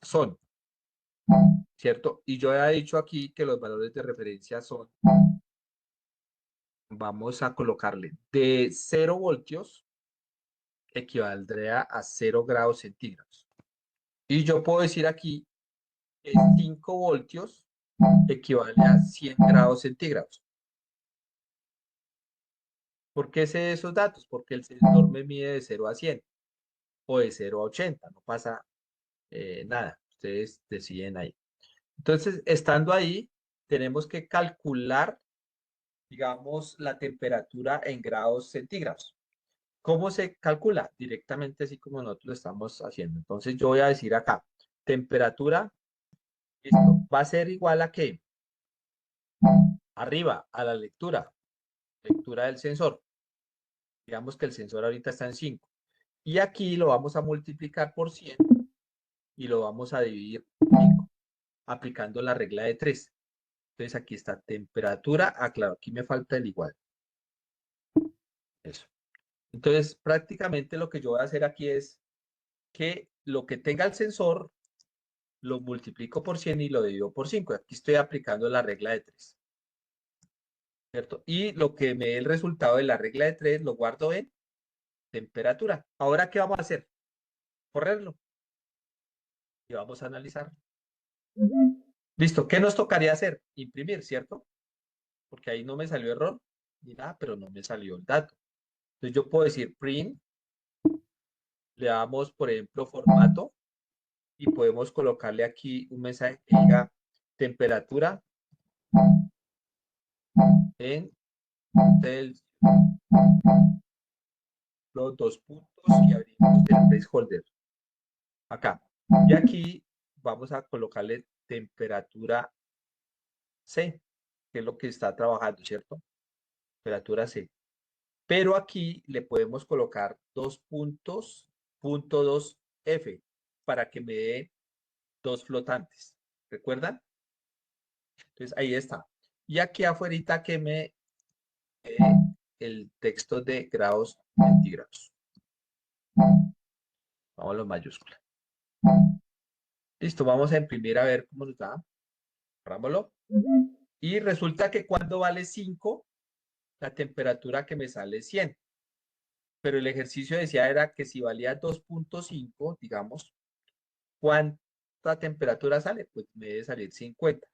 son, ¿cierto? Y yo he dicho aquí que los valores de referencia son, vamos a colocarle de 0 voltios equivaldría a 0 grados centígrados. Y yo puedo decir aquí que 5 voltios equivale a 100 grados centígrados. ¿Por qué sé esos datos? Porque el sensor me mide de 0 a 100 o de 0 a 80, no pasa nada, ustedes deciden ahí. Entonces, estando ahí, tenemos que calcular, digamos, la temperatura en grados centígrados. ¿Cómo se calcula? Directamente así como nosotros lo estamos haciendo. Entonces, yo voy a decir acá, temperatura, esto va a ser igual a ¿qué? Arriba, a la lectura del sensor. Digamos que el sensor ahorita está en 5. Y aquí lo vamos a multiplicar por 100 y lo vamos a dividir por 5, aplicando la regla de 3. Entonces aquí está temperatura. Ah, claro, aquí me falta el igual. Eso. Entonces prácticamente lo que yo voy a hacer aquí es que lo que tenga el sensor lo multiplico por 100 y lo divido por 5. Aquí estoy aplicando la regla de 3. ¿Cierto? Y lo que me dé el resultado de la regla de 3 lo guardo en temperatura. Ahora, ¿qué vamos a hacer? Correrlo. Y vamos a analizar. Listo. ¿Qué nos tocaría hacer? Imprimir, ¿cierto? Porque ahí no me salió error ni nada, pero no me salió el dato. Entonces yo puedo decir print, le damos, por ejemplo, formato y podemos colocarle aquí un mensaje que diga temperatura en Celsius, los 2 puntos y abrimos el placeholder acá. Y aquí vamos a colocarle temperatura C, que es lo que está trabajando, ¿cierto? Temperatura C. Pero aquí le podemos colocar 2 puntos, punto 2F, para que me dé 2 flotantes. ¿Recuerdan? Entonces ahí está. Y aquí afuera que me dé el texto de grados centígrados. Vamos a los mayúsculas. Listo, vamos a imprimir a ver cómo nos da. Abrámoslo. Y resulta que cuando vale 5, la temperatura que me sale es 100. Pero el ejercicio decía era que si valía 2.5, digamos, ¿cuánta temperatura sale? Pues me debe salir 50.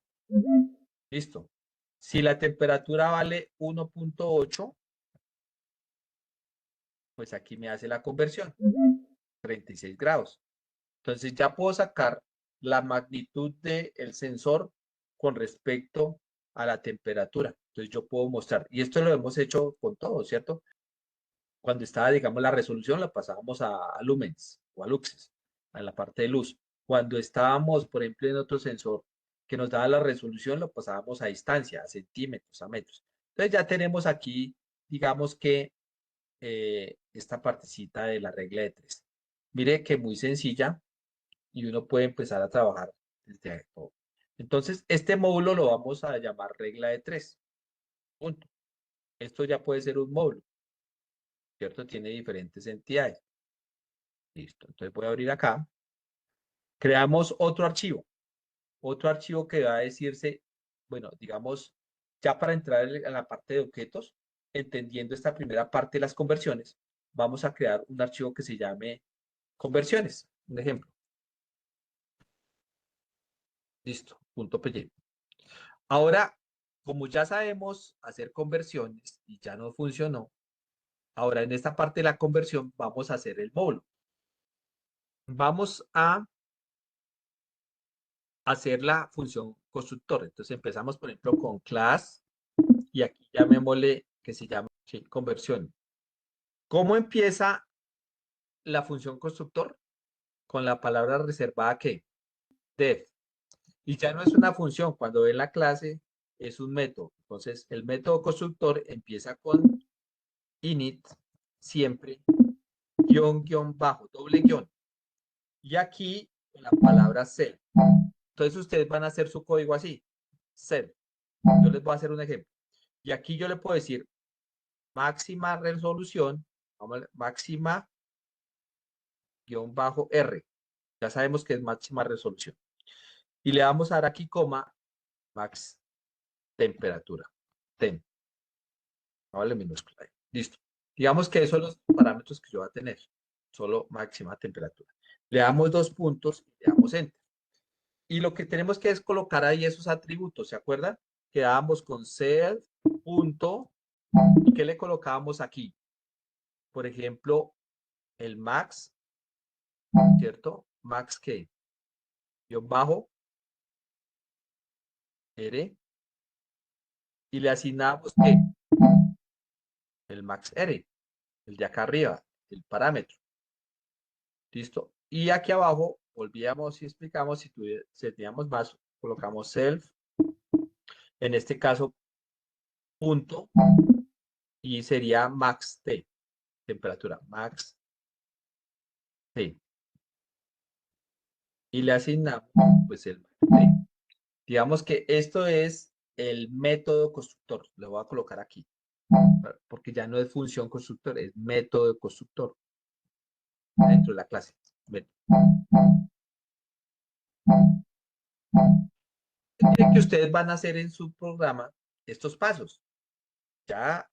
Listo. Si la temperatura vale 1.8, pues aquí me hace la conversión. 36 grados. Entonces ya puedo sacar la magnitud del sensor con respecto a la temperatura. Entonces yo puedo mostrar, y esto lo hemos hecho con todo, ¿cierto? Cuando estaba, digamos, la resolución, la pasábamos a lumens o a luxes, a la parte de luz. Cuando estábamos, por ejemplo, en otro sensor que nos daba la resolución, lo pasábamos a distancia, a centímetros, a metros. Entonces ya tenemos aquí, digamos que esta partecita de la regla de 3. Mire que muy sencilla y uno puede empezar a trabajar desde ahí todo. Entonces, este módulo lo vamos a llamar regla de 3. Punto. Esto ya puede ser un módulo, ¿cierto? Tiene diferentes entidades. Listo. Entonces voy a abrir acá. Creamos otro archivo. otro archivo que va a decirse, bueno, digamos, ya para entrar a la parte de objetos, entendiendo esta primera parte de las conversiones, vamos a crear un archivo que se llame conversiones, un ejemplo. Listo, punto .py. Ahora, como ya sabemos hacer conversiones y ya no funcionó, ahora en esta parte de la conversión vamos a hacer el módulo. Vamos a hacer la función constructor. Entonces empezamos, por ejemplo, con class y aquí llamémosle que se llama conversión. ¿Cómo empieza la función constructor? Con la palabra reservada que def. Y ya no es una función. Cuando ven la clase es un método. Entonces el método constructor empieza con init siempre guión bajo, doble guión. Y aquí la palabra self. Entonces ustedes van a hacer su código así. Self. Yo les voy a hacer un ejemplo. Y aquí yo le puedo decir máxima resolución, vamos a ver, máxima guión bajo R. Ya sabemos que es máxima resolución. Y le vamos a dar aquí coma max temperatura. Tem. Vale, minúscula. Ahí. Listo. Digamos que esos son los parámetros que yo voy a tener. Solo máxima temperatura. Le damos 2 puntos y le damos enter. Y lo que tenemos que es colocar ahí esos atributos, ¿se acuerdan? Quedábamos con self, punto, ¿y qué le colocábamos aquí? Por ejemplo, el max, ¿cierto? Max ¿qué? Guión bajo, R, y le asignamos ¿qué? El max R, el de acá arriba, el parámetro. ¿Listo? Y aquí abajo, olvidamos y explicamos, si teníamos más, colocamos self, en este caso, punto, y sería max T, temperatura, max T. Y le asignamos, pues, el max T. Digamos que esto es el método constructor, lo voy a colocar aquí, porque ya no es función constructor, es método constructor dentro de la clase. Miren que ustedes van a hacer en su programa estos pasos. Ya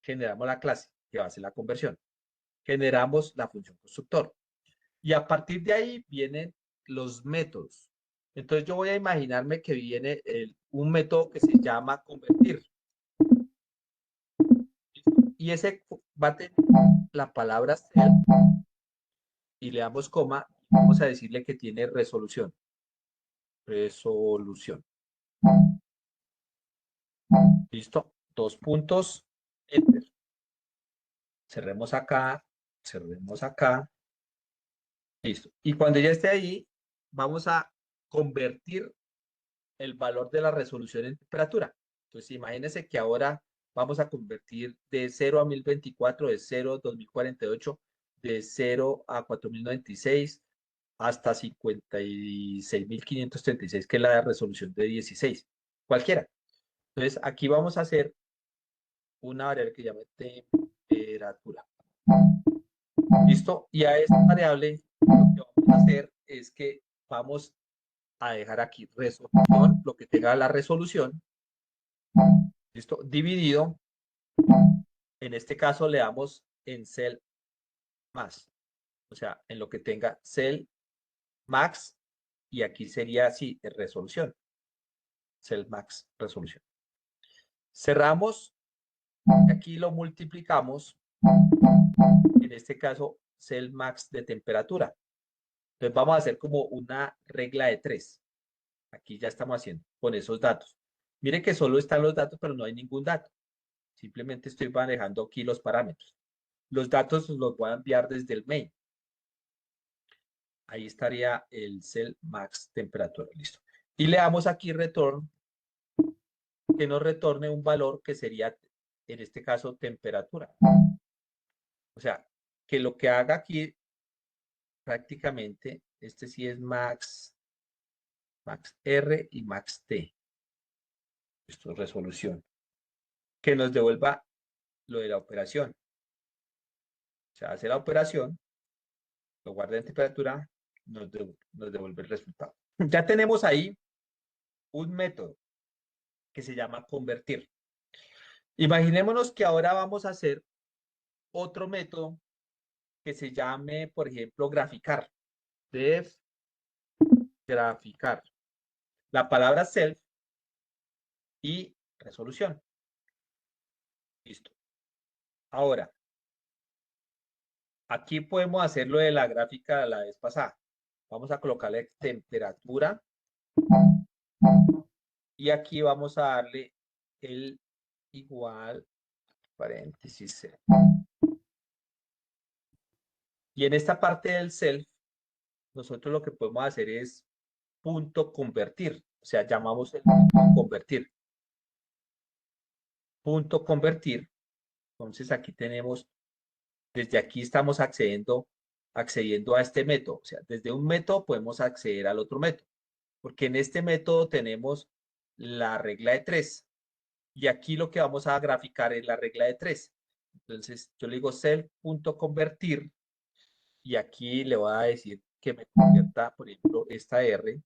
generamos la clase que va a ser la conversión. Generamos la función constructor. Y a partir de ahí vienen los métodos. Entonces yo voy a imaginarme que viene un método que se llama convertir. Y ese va a tener la palabra self y le damos coma. Vamos a decirle que tiene resolución. Resolución. ¿Listo? 2 puntos. Enter. Cerremos acá. Cerremos acá. Listo. Y cuando ya esté ahí, vamos a convertir el valor de la resolución en temperatura. Entonces, imagínense que ahora vamos a convertir de 0 a 1024, de 0 a 2048, de 0 a 4096, hasta 56.536, que es la resolución de 16. Cualquiera. Entonces, aquí vamos a hacer una variable que se llama temperatura. ¿Listo? Y a esta variable lo que vamos a hacer es que vamos a dejar aquí resolución, lo que tenga la resolución, ¿listo? Dividido, en este caso le damos en cell más, o sea, en lo que tenga cell max, y aquí sería así, resolución, cell max resolución. Cerramos, aquí lo multiplicamos, en este caso cell max de temperatura. Entonces vamos a hacer como una regla de 3. Aquí ya estamos haciendo con esos datos. Miren que solo están los datos, pero no hay ningún dato. Simplemente estoy manejando aquí los parámetros. Los datos los voy a enviar desde el main. Ahí estaría el cell max temperatura. Listo. Y le damos aquí return, que nos retorne un valor que sería, en este caso, temperatura. O sea, que lo que haga aquí prácticamente, este sí es max R y max T. Esto es resolución. Que nos devuelva lo de la operación. O sea, hace la operación, lo guarda en temperatura, nos devuelve el resultado. Ya tenemos ahí un método que se llama convertir. Imaginémonos que ahora vamos a hacer otro método que se llame, por ejemplo, graficar. Def graficar. La palabra self y resolución. Listo. Ahora, aquí podemos hacer lo de la gráfica de la vez pasada. Vamos a colocarle temperatura y aquí vamos a darle el igual, paréntesis, self. Y en esta parte del self, nosotros lo que podemos hacer es punto convertir. O sea, llamamos el punto convertir. Punto convertir. Entonces aquí tenemos, desde aquí estamos accediendo a este método. O sea, desde un método podemos acceder al otro método. Porque en este método tenemos la regla de 3. Y aquí lo que vamos a graficar es la regla de 3. Entonces yo le digo self.convertir y aquí le voy a decir que me convierta, por ejemplo, esta R,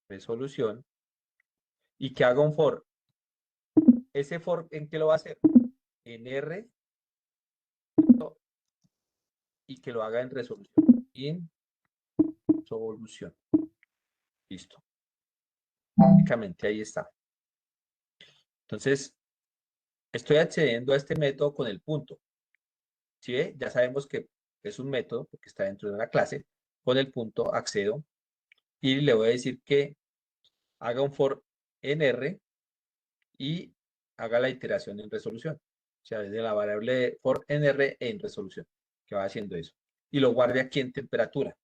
resolución, y que haga un for. Ese for, ¿en qué lo va a hacer? En R y que lo haga en resolución. En solución. Listo. Básicamente ahí está. Entonces, estoy accediendo a este método con el punto. ¿Sí ve? Ya sabemos que es un método porque está dentro de una clase. Con el punto accedo y le voy a decir que haga un for en R y haga la iteración en resolución. O sea, desde la variable for en R en resolución, que va haciendo eso. Y lo guarde aquí en temperatura.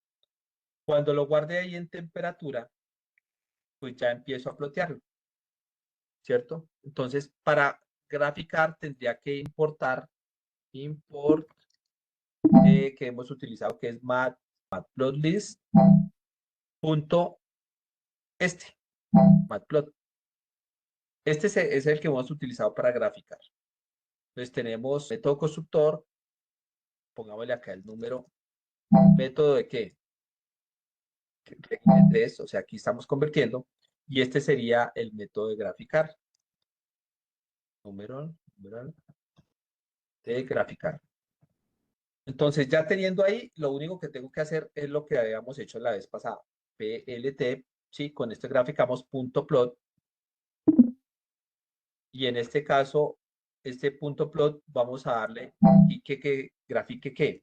Cuando lo guarde ahí en temperatura, pues ya empiezo a plotearlo, ¿cierto? Entonces, para graficar tendría que importar import que hemos utilizado, que es matplotlist punto matplot. Este es el que hemos utilizado para graficar. Entonces tenemos método constructor, pongámosle acá el número, método de qué? De 3, o sea, aquí estamos convirtiendo, y este sería el método de graficar. Número de graficar. Entonces, ya teniendo ahí, lo único que tengo que hacer es lo que habíamos hecho la vez pasada. PLT, ¿sí? Con este graficamos punto plot. Y en este caso, este punto plot, vamos a darle y que grafique qué.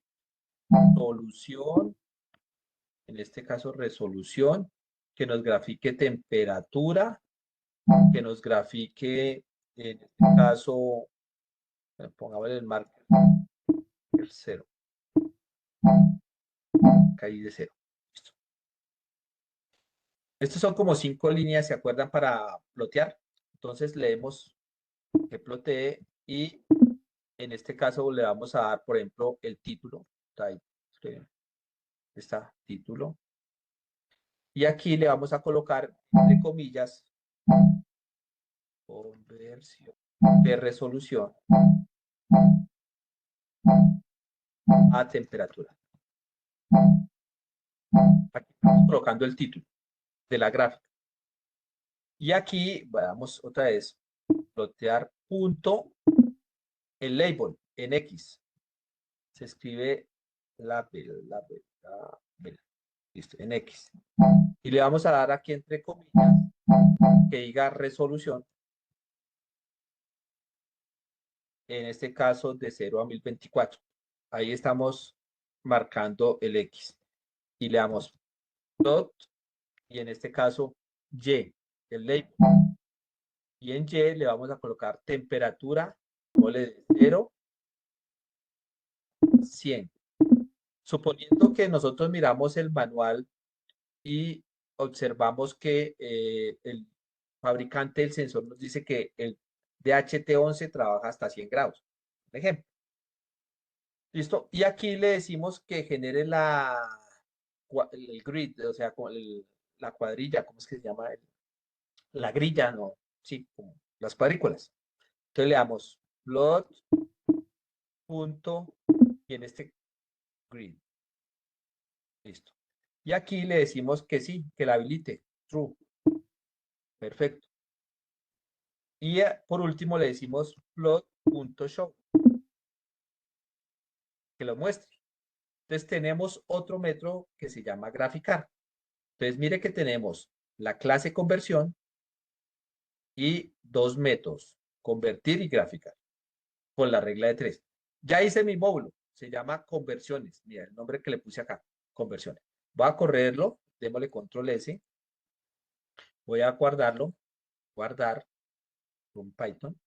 Solución, en este caso resolución, que nos grafique temperatura, que nos grafique, en este caso, pongamos el marker 0. Caí de 0. Listo. Estos son como 5 líneas, ¿se acuerdan? Para plotear. Entonces leemos que plotee y en este caso le vamos a dar, por ejemplo, el título. Está título. Y aquí le vamos a colocar, entre comillas, conversión de resolución a temperatura. Aquí estamos colocando el título de la gráfica. Y aquí, vamos otra vez, plotear punto, el label en X. Se escribe label, listo, en X. Y le vamos a dar aquí entre comillas que diga resolución. En este caso de 0 a 1024. Ahí estamos marcando el X. Y le damos dot y en este caso Y, el label. Y en Y le vamos a colocar temperatura, de 0 a 100. Suponiendo que nosotros miramos el manual y observamos que el fabricante del sensor nos dice que el DHT11 trabaja hasta 100 grados. Por ejemplo. ¿Listo? Y aquí le decimos que genere el grid, o sea, la cuadrilla, ¿cómo es que se llama? La grilla, ¿no? Sí, como las cuadrículas. Entonces le damos plot punto y en este grid. Listo. Y aquí le decimos que sí, que la habilite, true. Perfecto. Y por último le decimos plot.show, que lo muestre. Entonces tenemos otro método que se llama graficar. Entonces mire que tenemos la clase conversión y dos métodos, convertir y graficar, con la regla de 3. Ya hice mi módulo, se llama conversiones. Mira el nombre que le puse acá, conversiones. Voy a correrlo, démosle control S, voy a guardarlo, guardar con Python.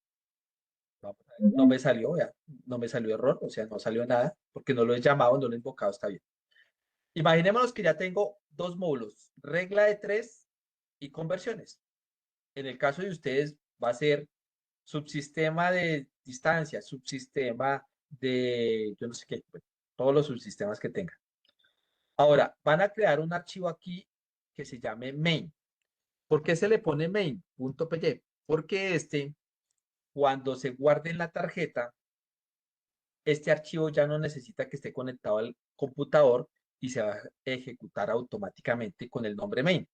No me salió, ya, no me salió error, o sea, no salió nada, porque no lo he llamado, no lo he invocado, está bien. Imaginémonos que ya tengo dos módulos, regla de 3 y conversiones. En el caso de ustedes va a ser subsistema de distancia, subsistema de, yo no sé qué, bueno, todos los subsistemas que tengan. Ahora, van a crear un archivo aquí que se llame main. ¿Por qué se le pone main.py? Porque cuando se guarde en la tarjeta, este archivo ya no necesita que esté conectado al computador y se va a ejecutar automáticamente con el nombre main.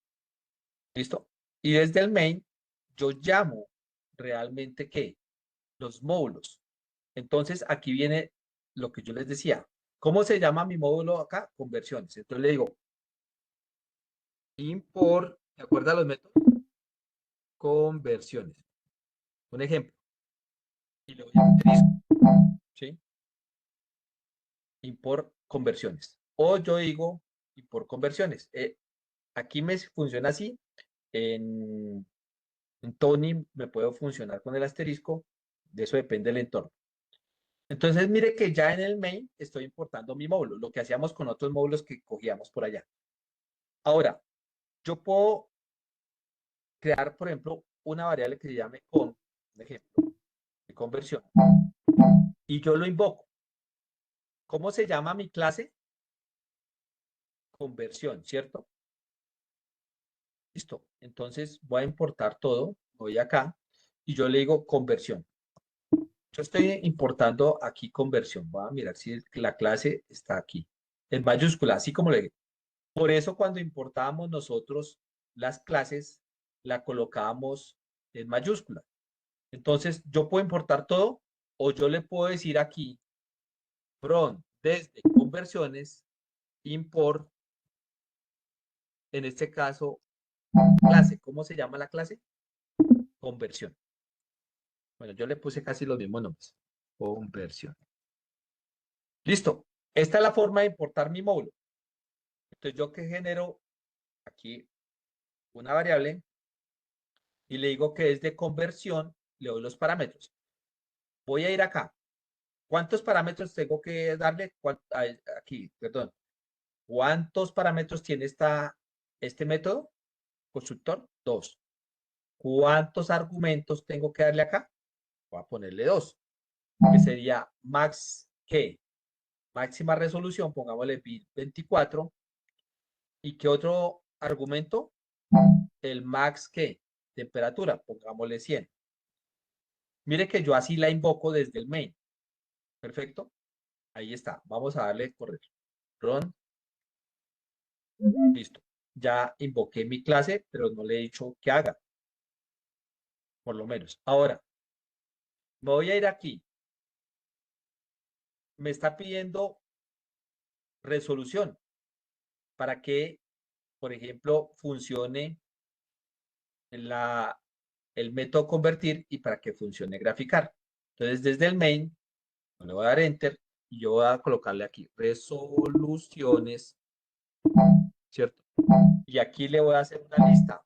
¿Listo? Y desde el main, yo llamo realmente ¿qué? Los módulos. Entonces, aquí viene lo que yo les decía. ¿Cómo se llama mi módulo acá? Conversiones. Entonces le digo, import, ¿de acuerdo a los métodos? Conversiones. Un ejemplo. Y le voy a asterisco, ¿sí? Import conversiones. O yo digo import conversiones. Aquí me funciona así. En Tony me puedo funcionar con el asterisco. De eso depende del entorno. Entonces, mire que ya en el main estoy importando mi módulo, lo que hacíamos con otros módulos que cogíamos por allá. Ahora, yo puedo crear, por ejemplo, una variable que se llame con, un ejemplo, de conversión, y yo lo invoco. ¿Cómo se llama mi clase? Conversión, ¿cierto? Listo. Entonces voy a importar todo, voy acá, y yo le digo conversión. Yo estoy importando aquí conversión. Voy a mirar si la clase está aquí, en mayúscula, así como le digo. Por eso cuando importábamos nosotros las clases, la colocábamos en mayúscula. Entonces, yo puedo importar todo o yo le puedo decir aquí, from, desde conversiones, import, en este caso, clase. ¿Cómo se llama la clase? Conversión. Bueno, yo le puse casi los mismos nombres. Conversión. Listo. Esta es la forma de importar mi módulo. Entonces, yo que genero aquí una variable y le digo que es de conversión, le doy los parámetros. Voy a ir acá. ¿Cuántos parámetros tengo que darle? Aquí, perdón. ¿Cuántos parámetros tiene este método constructor? 2. ¿Cuántos argumentos tengo que darle acá? Voy a ponerle 2, que sería max, ¿qué? Máxima resolución, pongámosle 24. ¿Y qué otro argumento? El max, ¿qué? Temperatura, pongámosle 100. Mire que yo así la invoco desde el main. Perfecto. Ahí está. Vamos a darle correr. Run. Listo. Ya invoqué mi clase, pero no le he dicho que haga, por lo menos. Ahora, me voy a ir aquí. Me está pidiendo resolución para que, por ejemplo, funcione el método convertir y para que funcione graficar. Entonces, desde el main, le voy a dar enter y yo voy a colocarle aquí resoluciones, ¿cierto? Y aquí le voy a hacer una lista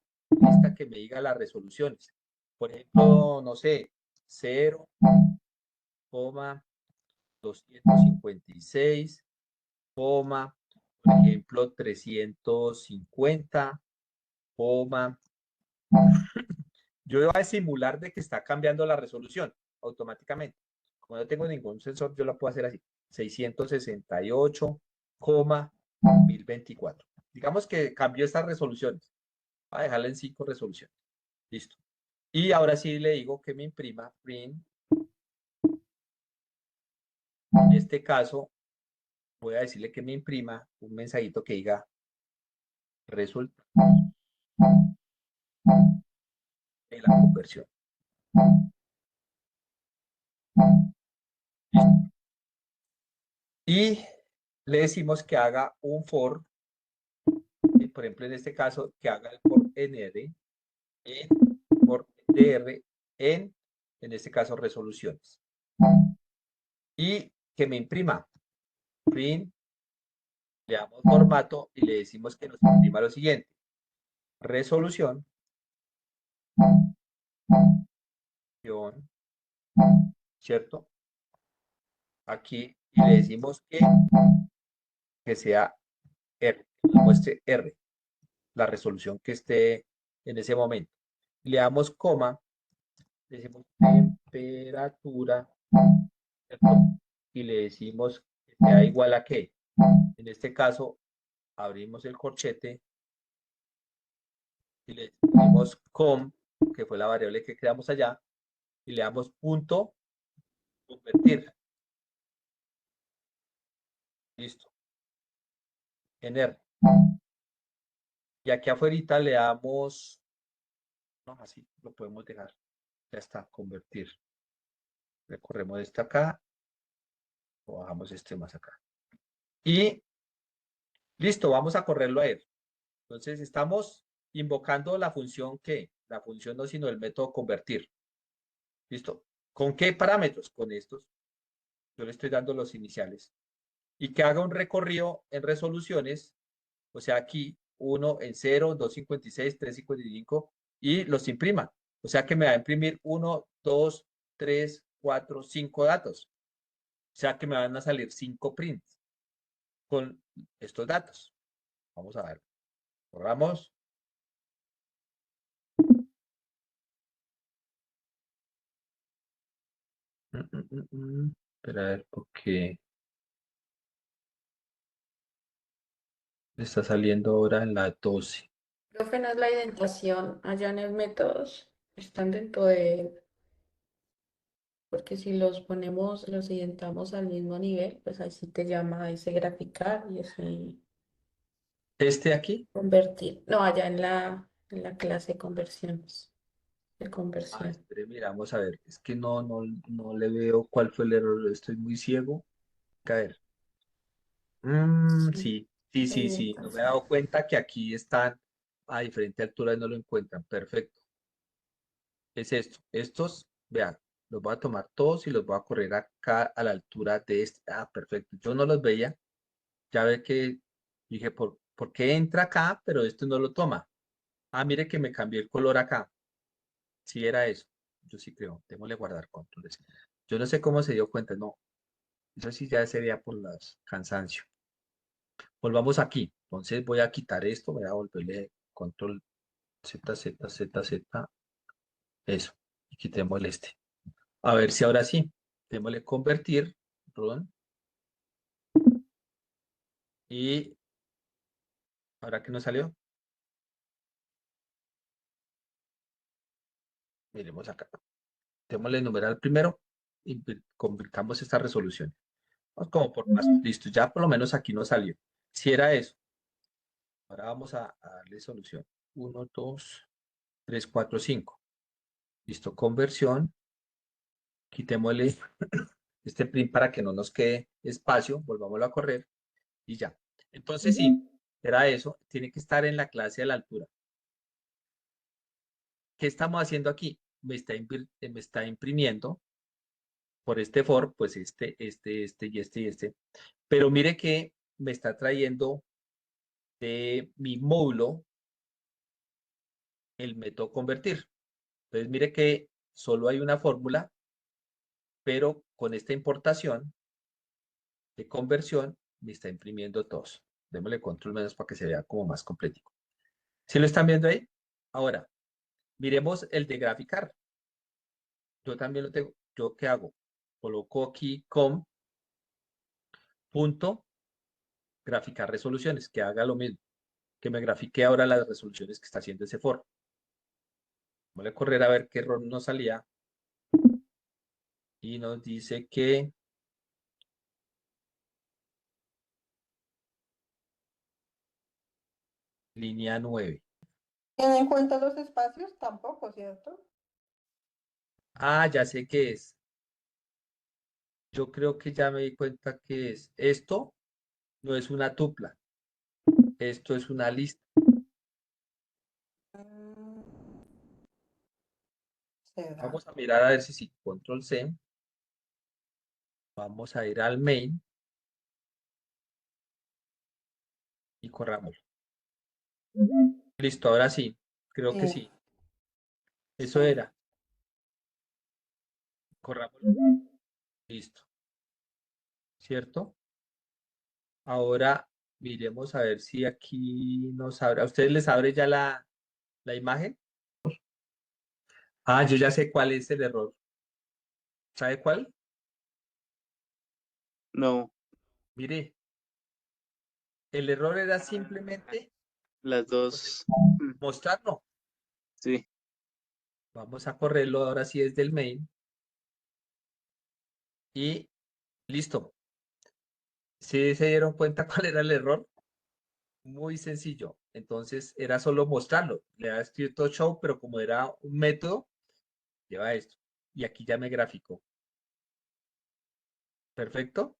que me diga las resoluciones. Por ejemplo, no sé, 0,256, por ejemplo, 350, yo voy a simular de que está cambiando la resolución automáticamente. Como no tengo ningún sensor, yo la puedo hacer así. 668,1024. Digamos que cambió estas resoluciones. Voy a dejarla en 5 resoluciones. Listo. Y ahora sí le digo que me imprima print. En este caso, voy a decirle que me imprima un mensajito que diga resulta. y la conversión. Listo. Y le decimos que haga un for, por ejemplo, en este caso, que haga el for nr, for dr, en este caso, resoluciones. Y que me imprima print, le damos formato y le decimos que nos imprima lo siguiente: resolución, ¿cierto? Aquí, y le decimos que sea R, que nos muestre R, la resolución que esté en ese momento. Le damos coma, le decimos temperatura, ¿cierto? Y le decimos que sea igual a qué. En este caso, abrimos el corchete y le decimos com, que fue la variable que creamos allá, y le damos punto convertir. Listo. En R. Y aquí afuera le damos, no, así lo podemos dejar. Ya está, convertir. Recorremos este acá, o bajamos este más acá. Y listo, vamos a correrlo a él. Entonces estamos invocando la función que, la función no, sino el método convertir. Listo. ¿Con qué parámetros? Con estos. Yo le estoy dando los iniciales. Y que haga un recorrido en resoluciones, o sea, aquí 1 en 0, 256, 355, y los imprima. O sea que me va a imprimir 1, 2, 3, 4, 5 datos. O sea que me van a salir 5 prints con estos datos. Vamos a ver. Borramos. Espera a ver por qué me está saliendo ahora en la 12. Profe, no es la indentación allá en el métodos, están dentro de, porque si los ponemos, los identamos al mismo nivel, pues ahí sí te llama ese graficar y ese Este aquí. convertir. No, allá en la clase de conversiones, de Ah, conversión. espere, miramos a ver. Es que no le veo cuál fue el error. Estoy muy ciego. A ver. Sí, Sí. No me he dado cuenta que aquí están a diferente altura y no lo encuentran. Perfecto. Es esto. Estos, vean, los voy a tomar todos y los voy a correr acá a la altura de este. Ah, perfecto. Yo no los veía. Ya ve que dije, ¿por qué entra acá, pero esto no lo toma? Ah, mire que me cambié el color acá. Sí era eso. Yo sí creo. Démosle guardar controles. Yo no sé cómo se dio cuenta. No. Eso sí ya sería por las cansancio. Volvamos aquí. Entonces voy a quitar esto. Voy a volverle control Z. Eso. Y quitemos el este. A ver si ahora sí. Démosle convertir. Run. Y ahora que nos salió. Miremos acá. Démosle numeral primero y convirtamos esta resolución. Vamos como por paso. Listo, ya por lo menos aquí nos salió. Si era eso. Ahora vamos a darle solución. 1, 2, 3, 4, 5. Listo, conversión. Quitémosle este print para que no nos quede espacio. Volvámoslo a correr y ya. Entonces sí, era eso. Tiene que estar en la clase a la altura. ¿Qué estamos haciendo aquí? Me está imprimiendo por este for, pues este. Pero mire que me está trayendo de mi módulo el método convertir. Entonces mire que solo hay una fórmula, pero con esta importación de conversión me está imprimiendo todos. Démosle control menos para que se vea como más completico. ¿Sí lo están viendo ahí? Ahora, miremos el de graficar. Yo también lo tengo. ¿Yo qué hago? Coloco aquí com punto graficar resoluciones, que haga lo mismo, que me grafique ahora las resoluciones que está haciendo ese for. Vamos a correr a ver qué error nos salía. Y nos dice que línea 9. ¿Tiene en cuenta los espacios? Tampoco, ¿cierto? Ah, ya sé qué es. Yo creo que ya me di cuenta que es. Esto no es una tupla, esto es una lista. ¿Será? Vamos a mirar a ver si sí. Control C. Vamos a ir al main y corramos. Listo, ahora sí. Creo que sí. Eso Sí. era. Corramos. Listo. ¿Cierto? Ahora miremos a ver si aquí nos abre. ¿A ustedes les abre ya la imagen? Ah, yo ya sé cuál es el error. ¿Sabe cuál? No, Mire, el error era simplemente las dos. mostrarlo. Sí, Vamos a correrlo ahora sí desde el main. Y listo. ¿Sí se dieron cuenta cuál era el error? Muy sencillo. Entonces era solo mostrarlo. Le había escrito show, pero como era un método, lleva esto. Y aquí ya me graficó. Perfecto.